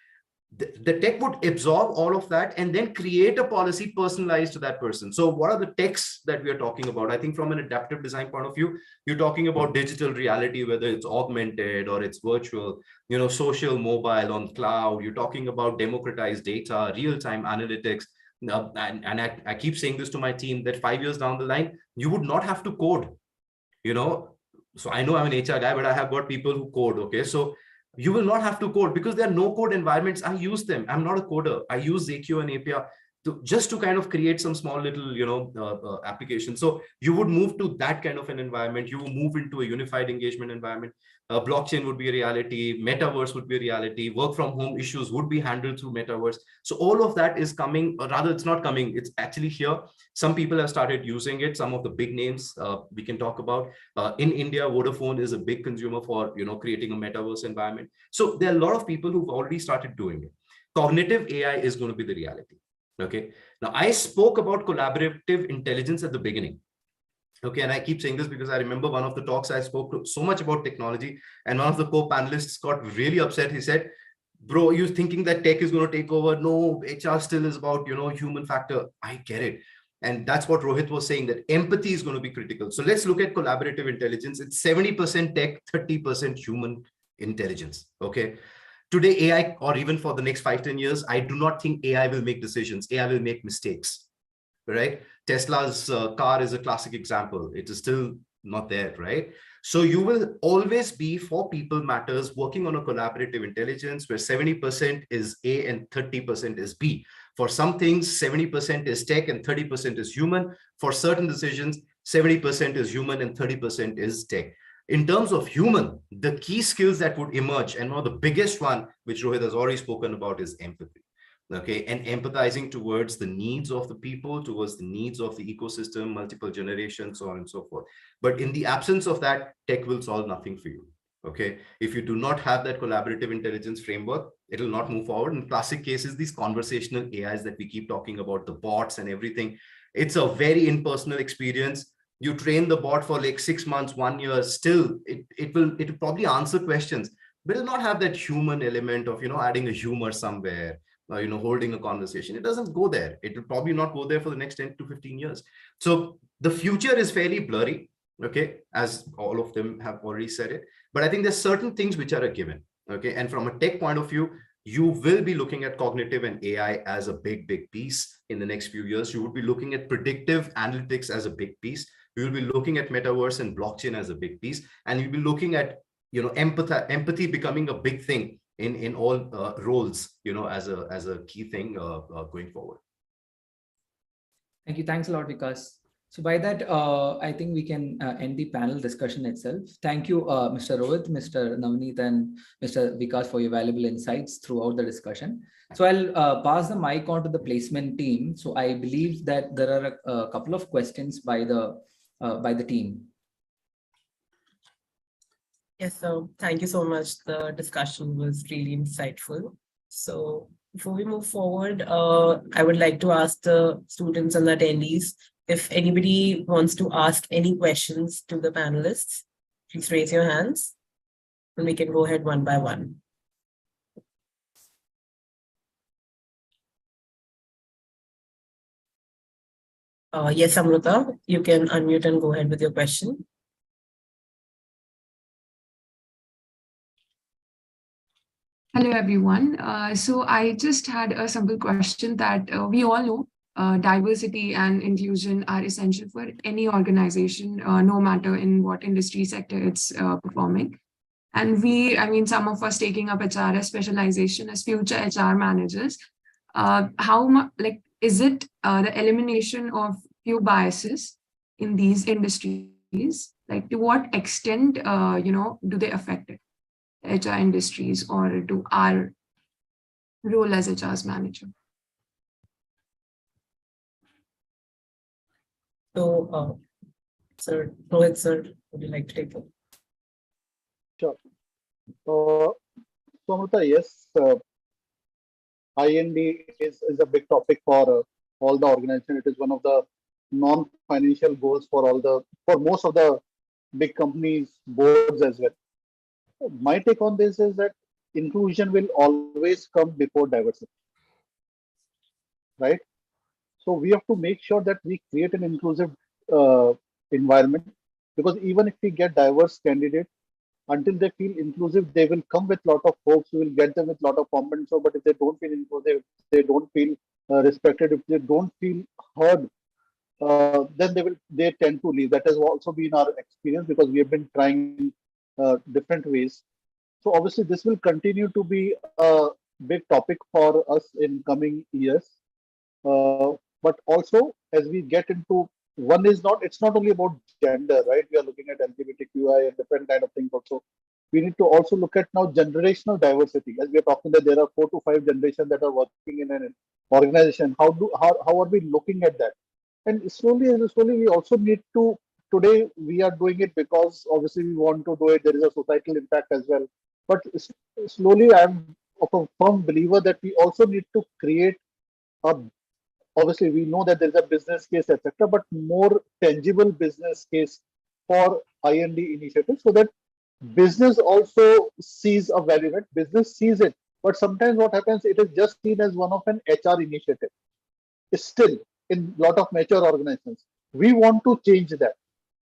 The tech would absorb all of that and then create a policy personalized to that person. So what are the techs that we are talking about? I think from an adaptive design point of view, you're talking about digital reality, whether it's augmented or it's virtual, social, mobile, on cloud. You're talking about democratized data, real-time analytics. and I keep saying this to my team, that 5 years down the line, you would not have to code, you know. So I know I'm an HR guy, but I have got people who code. Okay. So you will not have to code because there are no code environments. I use them. I'm not a coder. I use 𝐂𝐴Q and API just to kind of create some small little, application. So you would move to that kind of an environment. You will move into a unified engagement environment. Blockchain would be a reality. Metaverse would be a reality. Work from home issues would be handled through metaverse. So all of that is coming, or rather it's not coming, it's actually here. Some people have started using it. Some of the big names we can talk about. In India, Vodafone is a big consumer for, creating a metaverse environment. So there are a lot of people who've already started doing it. Cognitive AI is going to be the reality. Okay. Now I spoke about collaborative intelligence at the beginning. Okay. And I keep saying this because I remember one of the talks I spoke so much about technology, and one of the co-panelists got really upset. He said, bro, you're thinking that tech is going to take over. No, HR still is about, human factor. I get it. And that's what Rohit was saying, that empathy is going to be critical. So let's look at collaborative intelligence. It's 70% tech, 30% human intelligence. Okay. Today, AI, or even for the next 5-10 years, I do not think AI will make decisions. AI will make mistakes, right? Tesla's car is a classic example. It is still not there, right? So you will always be, for people matters, working on a collaborative intelligence where 70% is A and 30% is B. For some things, 70% is tech and 30% is human. For certain decisions, 70% is human and 30% is tech. In terms of human, the key skills that would emerge, and one of the biggest one, which Rohit has already spoken about, is empathy. Okay, and empathizing towards the needs of the people, towards the needs of the ecosystem, multiple generations, so on and so forth. But in the absence of that, tech will solve nothing for you. Okay, if you do not have that collaborative intelligence framework, it will not move forward. In classic cases, these conversational AIs that we keep talking about, the bots and everything, it's a very impersonal experience. You train the bot for like 6 months, 1 year, still it will probably answer questions, but it will not have that human element of, adding a humor somewhere, holding a conversation. It doesn't go there. It will probably not go there for the next 10 to 15 years. So the future is fairly blurry, okay, as all of them have already said it. But I think there's certain things which are a given, okay. And from a tech point of view, you will be looking at cognitive and AI as a big piece in the next few years. You would be looking at predictive analytics as a big piece. You will be looking at metaverse and blockchain as a big piece, and you'll be looking at, empathy becoming a big thing in all roles, as a key thing going forward. Thank you. Thanks a lot, Vikas. So by that, I think we can end the panel discussion itself. Thank you, Mr. Rohit, Mr. Navneet, and Mr. Vikas for your valuable insights throughout the discussion. So I'll pass the mic on to the placement team. So I believe that there are a couple of questions by the team. Yes, so thank you so much. The discussion was really insightful. So before we move forward, I would like to ask the students and the attendees if anybody wants to ask any questions to the panelists. Please raise your hands and we can go ahead one by one. Yes, Amrita, you can unmute and go ahead with your question. Hello, everyone. So I just had a simple question that we all know diversity and inclusion are essential for any organization, no matter in what industry sector it's performing. And some of us taking up HR as specialization as future HR managers, how much, is it the elimination of few biases in these industries? Like, to what extent, do they affect it? HR industries or to our role as HR's manager? So, sir, Rohit, sir, would you like to take it? Sure. So, Amrita, yes, IND is a big topic for all the organization. It is one of the non-financial goals for most of the big companies, boards as well. My take on this is that inclusion will always come before diversity, right? So we have to make sure that we create an inclusive environment, because even if we get diverse candidates, until they feel inclusive, they will come with lot of hopes. We will get them with lot of comments. So, but if they don't feel inclusive, if they don't feel respected, if they don't feel heard, then they tend to leave. That has also been our experience because we have been trying different ways. So obviously, this will continue to be a big topic for us in coming years. But also, as we get into it's not only about gender, right? We are looking at LGBTQI and different kind of things also. We need to also look at now generational diversity. As we are talking that there are 4 to 5 generations that are working in an organization. How are we looking at that? And slowly and slowly, we also need to. Today, we are doing it because obviously we want to do it. There is a societal impact as well. But slowly, I'm of a firm believer that we also need to create a. Obviously, we know that there is a business case, etc., but more tangible business case for I&D initiatives so that business also sees a value in it. Business sees it, but sometimes what happens, it is just seen as one of an HR initiative. Still, in a lot of mature organizations, we want to change that.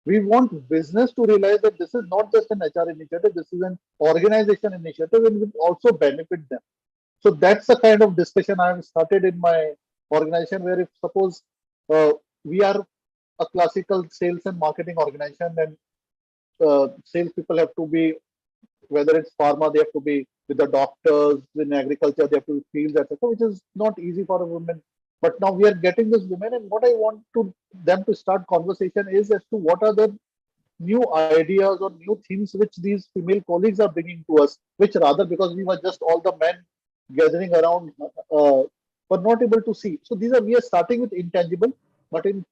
We want business to realize that this is not just an HR initiative, this is an organization initiative and will also benefit them. So that's the kind of discussion I have started in my organization, where if suppose we are a classical sales and marketing organization, and sales people have to be, whether it's pharma, they have to be with the doctors, in agriculture, they have to be fields, etc., which is not easy for a woman. But now we are getting this women, and what I want them to start conversation is as to what are the new ideas or new themes which these female colleagues are bringing to us, which rather because we were just all the men gathering around, were not able to see. So we are starting with intangible, but in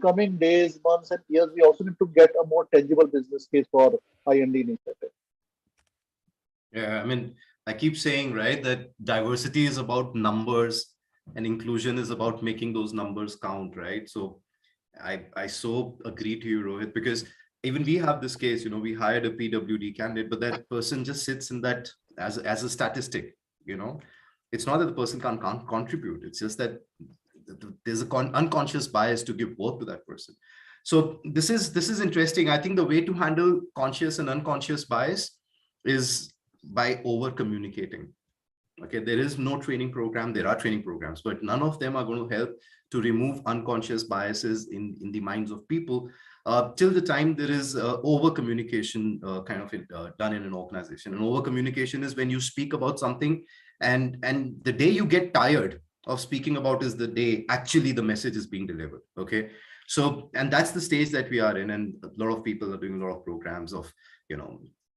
coming days, months, and years, we also need to get a more tangible business case for I&D initiative. Yeah, I mean, I keep saying, right, that diversity is about numbers and inclusion is about making those numbers count, right? So I so agree to you, Rohit, because even we have this case, we hired a PWD candidate, but that person just sits in that as a statistic, It's not that the person can't contribute. It's just that there's an unconscious bias to give worth to that person. So this is interesting. I think the way to handle conscious and unconscious bias is by over communicating. Okay, there is no training program. There are training programs, but none of them are going to help to remove unconscious biases in the minds of people till the time there is over communication done in an organization. And over communication is when you speak about something and the day you get tired of speaking about is the day actually the message is being delivered. Okay, so and that's the stage that we are in, and a lot of people are doing a lot of programs of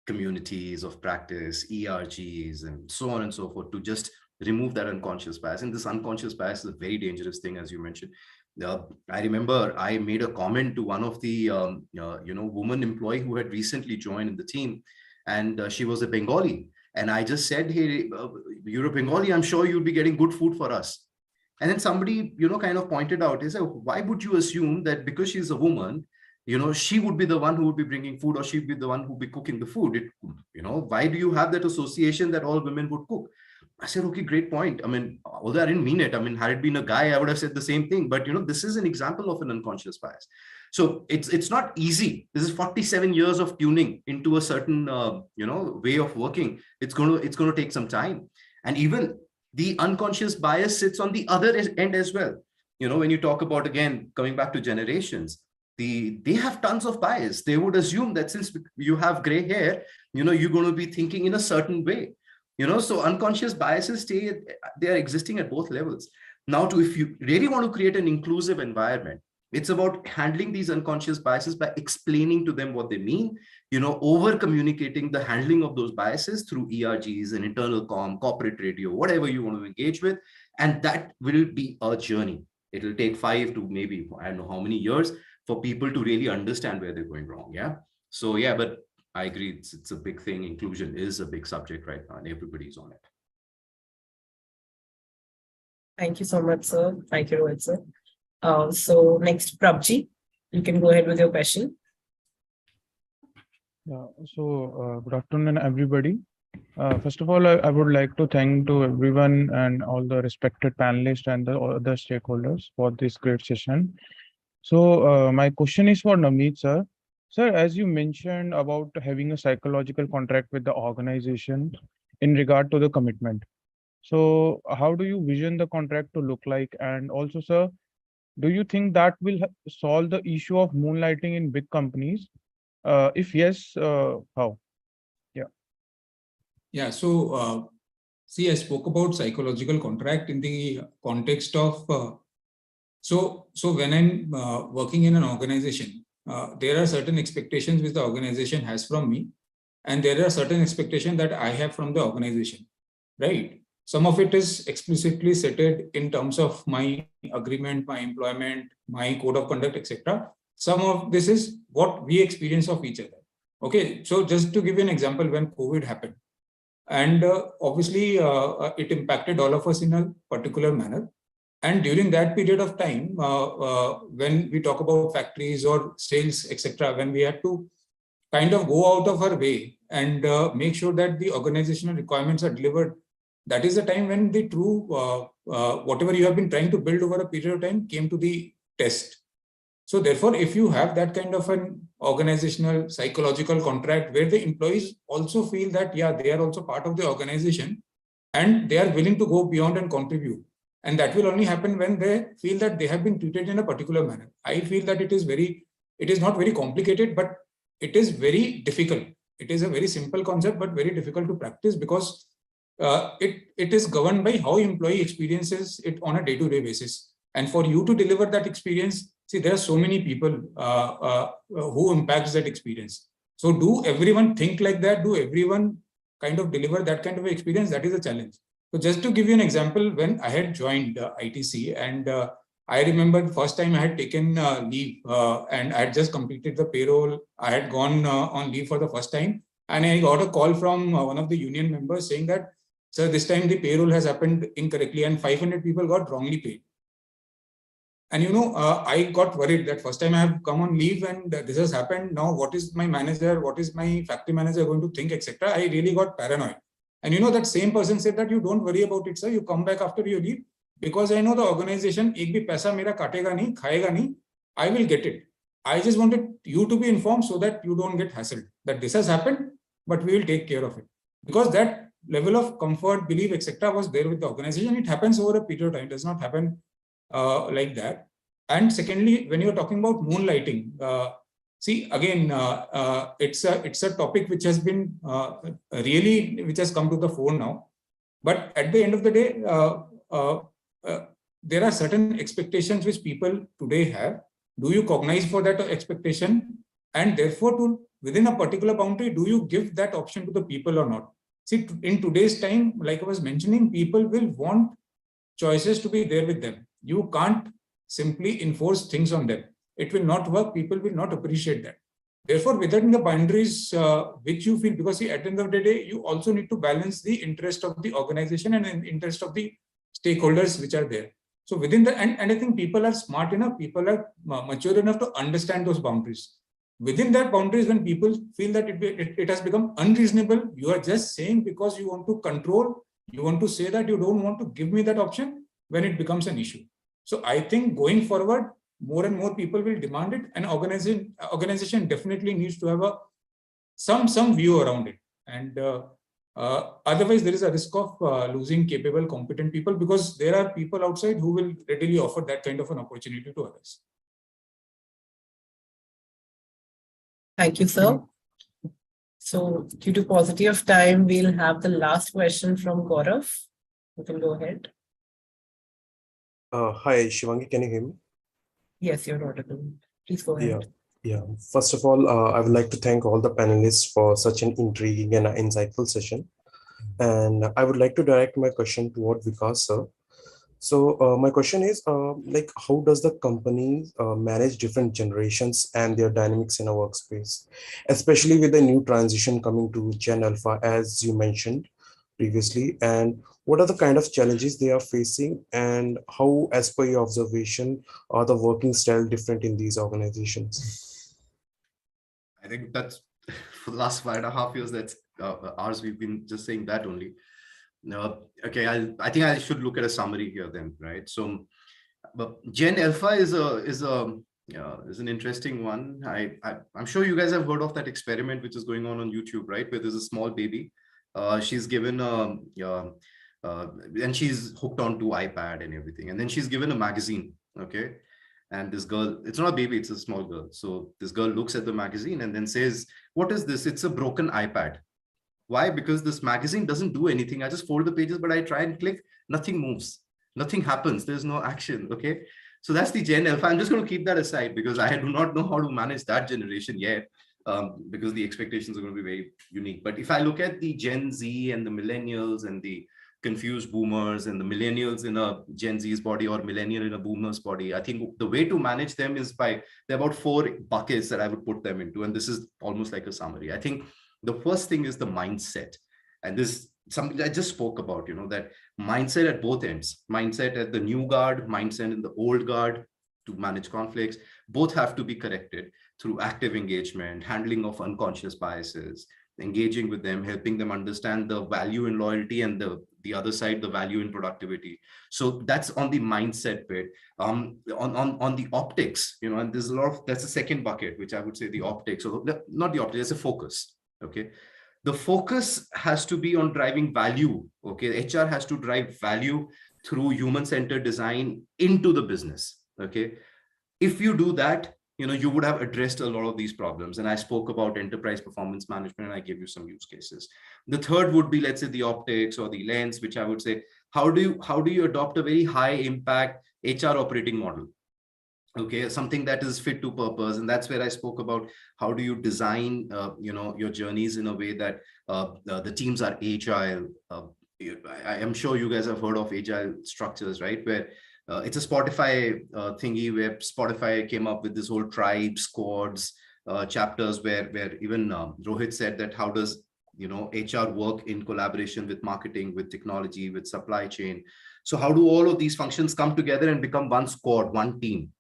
communities of practice, ERGs, and so on and so forth to just remove that unconscious bias. And this unconscious bias is a very dangerous thing, as you mentioned. I remember I made a comment to one of the woman employee who had recently joined in the team, and she was a Bengali. And I just said, hey, you're a Bengali, I'm sure you'll be getting good food for us. And then somebody, kind of pointed out, he said, why would you assume that because she's a woman, she would be the one who would be bringing food, or she'd be the one who would be cooking the food? Why do you have that association that all women would cook? I said, okay, great point. I mean, although I didn't mean it. I mean, had it been a guy, I would have said the same thing. But, this is an example of an unconscious bias. So it's not easy. This is 47 years of tuning into a certain, way of working. It's going to take some time. And even the unconscious bias sits on the other end as well. When you talk about, again, coming back to generations, they have tons of bias. They would assume that since you have gray hair, you're going to be thinking in a certain way. So unconscious biases they are existing at both levels. Now, if you really want to create an inclusive environment, it's about handling these unconscious biases by explaining to them what they mean, over communicating the handling of those biases through ERGs and internal corporate radio, whatever you want to engage with. And that will be a journey. It will take 5 to maybe, I don't know how many years for people to really understand where they're going wrong. Yeah. So, yeah, but I agree. It's a big thing. Inclusion is a big subject right now, and everybody's on it. Thank you so much, sir. Thank you, Rohit, sir. So next, Prabji, you can go ahead with your question. Yeah, so good afternoon, everybody. First of all, I would like to thank to everyone and all the respected panelists and the other stakeholders for this great session. So my question is for Navneet, sir. Sir, as you mentioned about having a psychological contract with the organization in regard to the commitment. So how do you vision the contract to look like? And also, sir, do you think that will solve the issue of moonlighting in big companies? If yes, how? Yeah. Yeah. So, see, I spoke about psychological contract in the context of, so when I'm working in an organization, there are certain expectations which the organization has from me, and there are certain expectations that I have from the organization, right? Some of it is explicitly stated in terms of my agreement, my employment, my code of conduct, etc. Some of this is what we experience of each other. Okay, so just to give you an example, when COVID happened, and obviously it impacted all of us in a particular manner. And during that period of time, when we talk about factories or sales, etc., when we had to kind of go out of our way and make sure that the organizational requirements are delivered, that is the time when the true, whatever you have been trying to build over a period of time came to the test. So therefore, if you have that kind of an organizational psychological contract where the employees also feel that, yeah, they are also part of the organization and they are willing to go beyond and contribute. And that will only happen when they feel that they have been treated in a particular manner. I feel that it is not very complicated, but it is very difficult. It is a very simple concept, but very difficult to practice because it is governed by how employee experiences it on a day-to-day basis. And for you to deliver that experience, see, there are so many people who impacts that experience. So do everyone think like that? Do everyone kind of deliver that kind of experience? That is a challenge. So just to give you an example, when I had joined ITC, and I remember the first time I had taken leave and I had just completed the payroll. I had gone on leave for the first time, and I got a call from one of the union members saying that, sir, this time the payroll has happened incorrectly and 500 people got wrongly paid. And I got worried that first time I have come on leave and this has happened. Now, what is my manager, what is my factory manager going to think, etc. I really got paranoid. And that same person said that you don't worry about it, sir. You come back after your leave because I know the organization, ek bhi paisa mera katega nahi, khayega nahi. I will get it. I just wanted you to be informed so that you don't get hassled that this has happened, but we will take care of it. Because that level of comfort, belief, etc. was there with the organization. It happens over a period of time. It does not happen like that. And secondly, when you're talking about moonlighting, see, again, it's a topic which has been which has come to the fore now. But at the end of the day, there are certain expectations which people today have. Do you cognize for that expectation? And therefore, within a particular boundary, do you give that option to the people or not? See, in today's time, like I was mentioning, people will want choices to be there with them. You can't simply enforce things on them. It will not work. People will not appreciate that. Therefore, within the boundaries which you feel, because see, at the end of the day, you also need to balance the interest of the organization and the interest of the stakeholders which are there. So within the, and I think people are smart enough, people are mature enough to understand those boundaries. Within that boundaries, when people feel that it has become unreasonable, you are just saying because you want to control, you want to say that you don't want to give me that option, when it becomes an issue. So I think going forward, more and more people will demand it, and organization definitely needs to have some view around it. And otherwise, there is a risk of losing capable, competent people, because there are people outside who will readily offer that kind of an opportunity to others. Thank you, sir. So due to paucity of time, we'll have the last question from Gaurav. You can go ahead. Hi, Shivangi, can you hear me? Yes, you're audible. Please go ahead. Yeah. First of all, I would like to thank all the panelists for such an intriguing and insightful session. And I would like to direct my question toward Vikas, sir. So my question is, like, how does the company manage different generations and their dynamics in a workspace, especially with the new transition coming to Gen Alpha, as you mentioned previously, and what are the kind of challenges they are facing, and how, as per your observation, are the working style different in these organizations? I think that's for the last 5.5 years, that's ours. We've been just saying that only. Okay, I think I should look at a summary here then, right? So, but Gen Alpha is a Yeah, it's an interesting one. I'm sure you guys have heard of that experiment which is going on YouTube, right? Where there's a small baby. She's given and she's hooked onto iPad and everything. And then she's given a magazine, okay? And this girl, it's not a baby, it's a small girl. So this girl looks at the magazine and then says, what is this? It's a broken iPad. Why? Because this magazine doesn't do anything. I just fold the pages, but I try and click, nothing moves. Nothing happens. There's no action, okay? So that's the Gen Alpha. I'm just going to keep that aside because I do not know how to manage that generation yet, because the expectations are going to be very unique. But if I look at the Gen Z and the millennials and the confused boomers and the millennials in a Gen Z's body or millennial in a boomer's body, I think the way to manage them is there are about 4 buckets that I would put them into. And this is almost like a summary. I think the first thing is the mindset. And this something I just spoke about, that mindset at both ends, mindset at the new guard, mindset in the old guard to manage conflicts, both have to be corrected through active engagement, handling of unconscious biases, engaging with them, helping them understand the value in loyalty and the other side, the value in productivity. So that's on the mindset bit. On the optics, and there's a lot of, that's the second bucket, which I would say the optics, so not the optics, it's a focus, okay? The focus has to be on driving value, okay? HR has to drive value through human-centered design into the business, okay? If you do that, you would have addressed a lot of these problems. And I spoke about enterprise performance management and I gave you some use cases. The third would be, let's say, the optics or the lens, which I would say, how do you adopt a very high impact HR operating model? Okay, something that is fit to purpose. And that's where I spoke about how do you design, your journeys in a way that the teams are agile. I am sure you guys have heard of agile structures, right? Where it's a Spotify thingy where Spotify came up with this whole tribe, squads, chapters where even Rohit said that how does, HR work in collaboration with marketing, with technology, with supply chain. So how do all of these functions come together and become one squad, one team?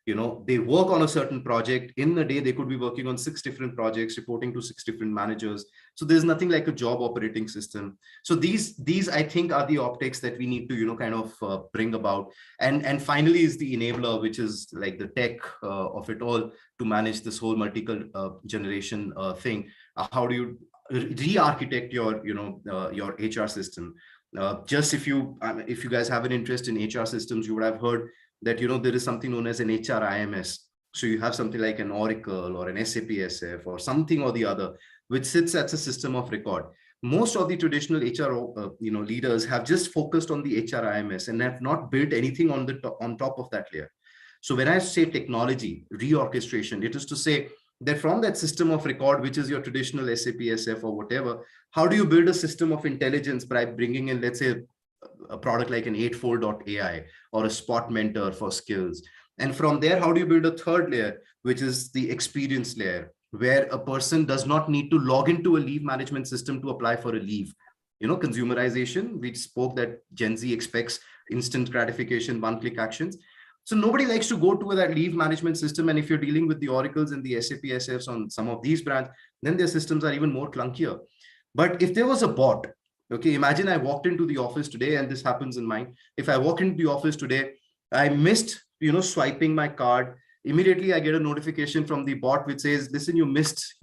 They work on a certain project. In the day, they could be working on 6 different projects, reporting to 6 different managers. So there's nothing like a job operating system. So these I think are the optics that we need to, kind of bring about. And finally is the enabler, which is like the tech of it all to manage this whole multiple generation thing. How do you re-architect your, your HR system? Just if you guys have an interest in HR systems, you would have heard that, there is something known as an HRIMS. So you have something like an Oracle or an SAP SF or something or the other, which sits as a system of record. Most of the traditional HR, leaders have just focused on the HRIMS and have not built anything on top of that layer. So when I say technology, reorchestration, it is to say that from that system of record, which is your traditional SAP SF or whatever, how do you build a system of intelligence by bringing in, let's say, a product like an 8fold.ai or a Spot Mentor for skills. And from there, how do you build a third layer, which is the experience layer, where a person does not need to log into a leave management system to apply for a leave. Consumerization, we spoke that Gen Z expects instant gratification, one-click actions. So nobody likes to go to that leave management system. And if you're dealing with the Oracles and the SAP SFs on some of these brands, then their systems are even more clunkier. But if there was a bot, okay, imagine I walked into the office today, and this happens in mine. If I walk into the office today, I missed, swiping my card. Immediately, I get a notification from the bot which says, listen, you missed,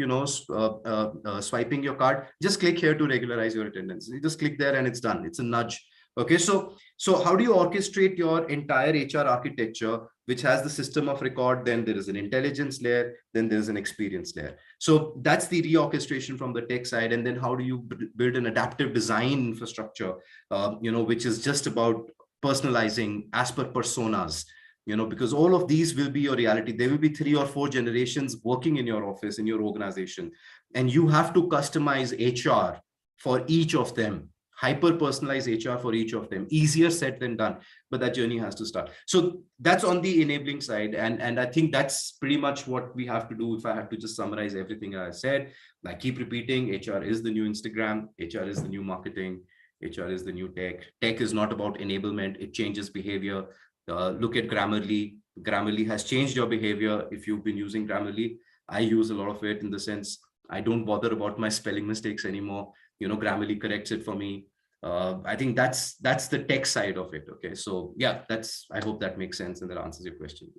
swiping your card. Just click here to regularize your attendance. You just click there and it's done. It's a nudge. Okay, so how do you orchestrate your entire HR architecture, which has the system of record? Then there is an intelligence layer, then there's an experience layer. So that's the reorchestration from the tech side. And then how do you build an adaptive design infrastructure, which is just about personalizing as per personas, because all of these will be your reality. There will be 3 or 4 generations working in your office, in your organization, and you have to customize HR for each of them. Hyper-personalized HR for each of them. Easier said than done, but that journey has to start. So that's on the enabling side. And I think that's pretty much what we have to do. If I have to just summarize everything I said, I keep repeating, HR is the new Instagram, HR is the new marketing, HR is the new tech. Tech is not about enablement, it changes behavior. Look at Grammarly. Grammarly has changed your behavior. If you've been using Grammarly, I use a lot of it in the sense, I don't bother about my spelling mistakes anymore. Grammarly corrects it for me. I think that's the tech side of it. Okay, so yeah, I hope that makes sense and that answers your question.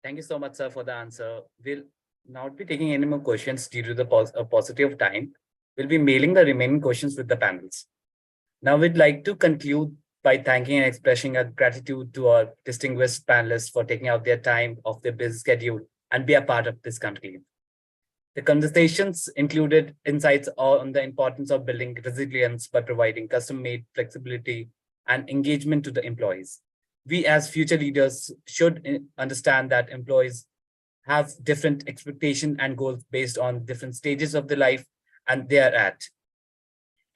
Thank you so much, sir, for the answer. We'll not be taking any more questions due to the paucity of time. We'll be mailing the remaining questions with the panels. Now, we'd like to conclude by thanking and expressing our gratitude to our distinguished panelists for taking out their time off their busy schedule and be a part of this conclave. The conversations included insights on the importance of building resilience by providing custom-made flexibility and engagement to the employees. We as future leaders should understand that employees have different expectations and goals based on different stages of their life and they are at.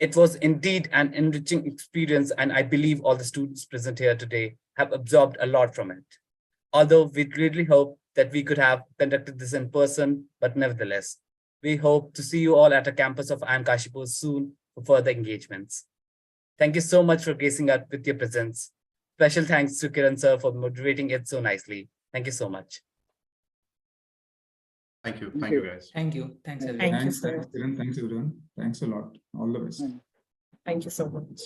It was indeed an enriching experience, and I believe all the students present here today have absorbed a lot from it. Although we really hope that we could have conducted this in person, but nevertheless, we hope to see you all at a campus of IIM Kashipur soon for further engagements. Thank you so much for gracing us with your presence. Special thanks to Kiran sir for moderating it so nicely. Thank you so much. Thank you. Thank you, guys. Thank you. Thanks, everyone. Thank you, Thanks, sir. Kiran. Thanks, everyone. Thanks a lot. All the best. Thank you so much.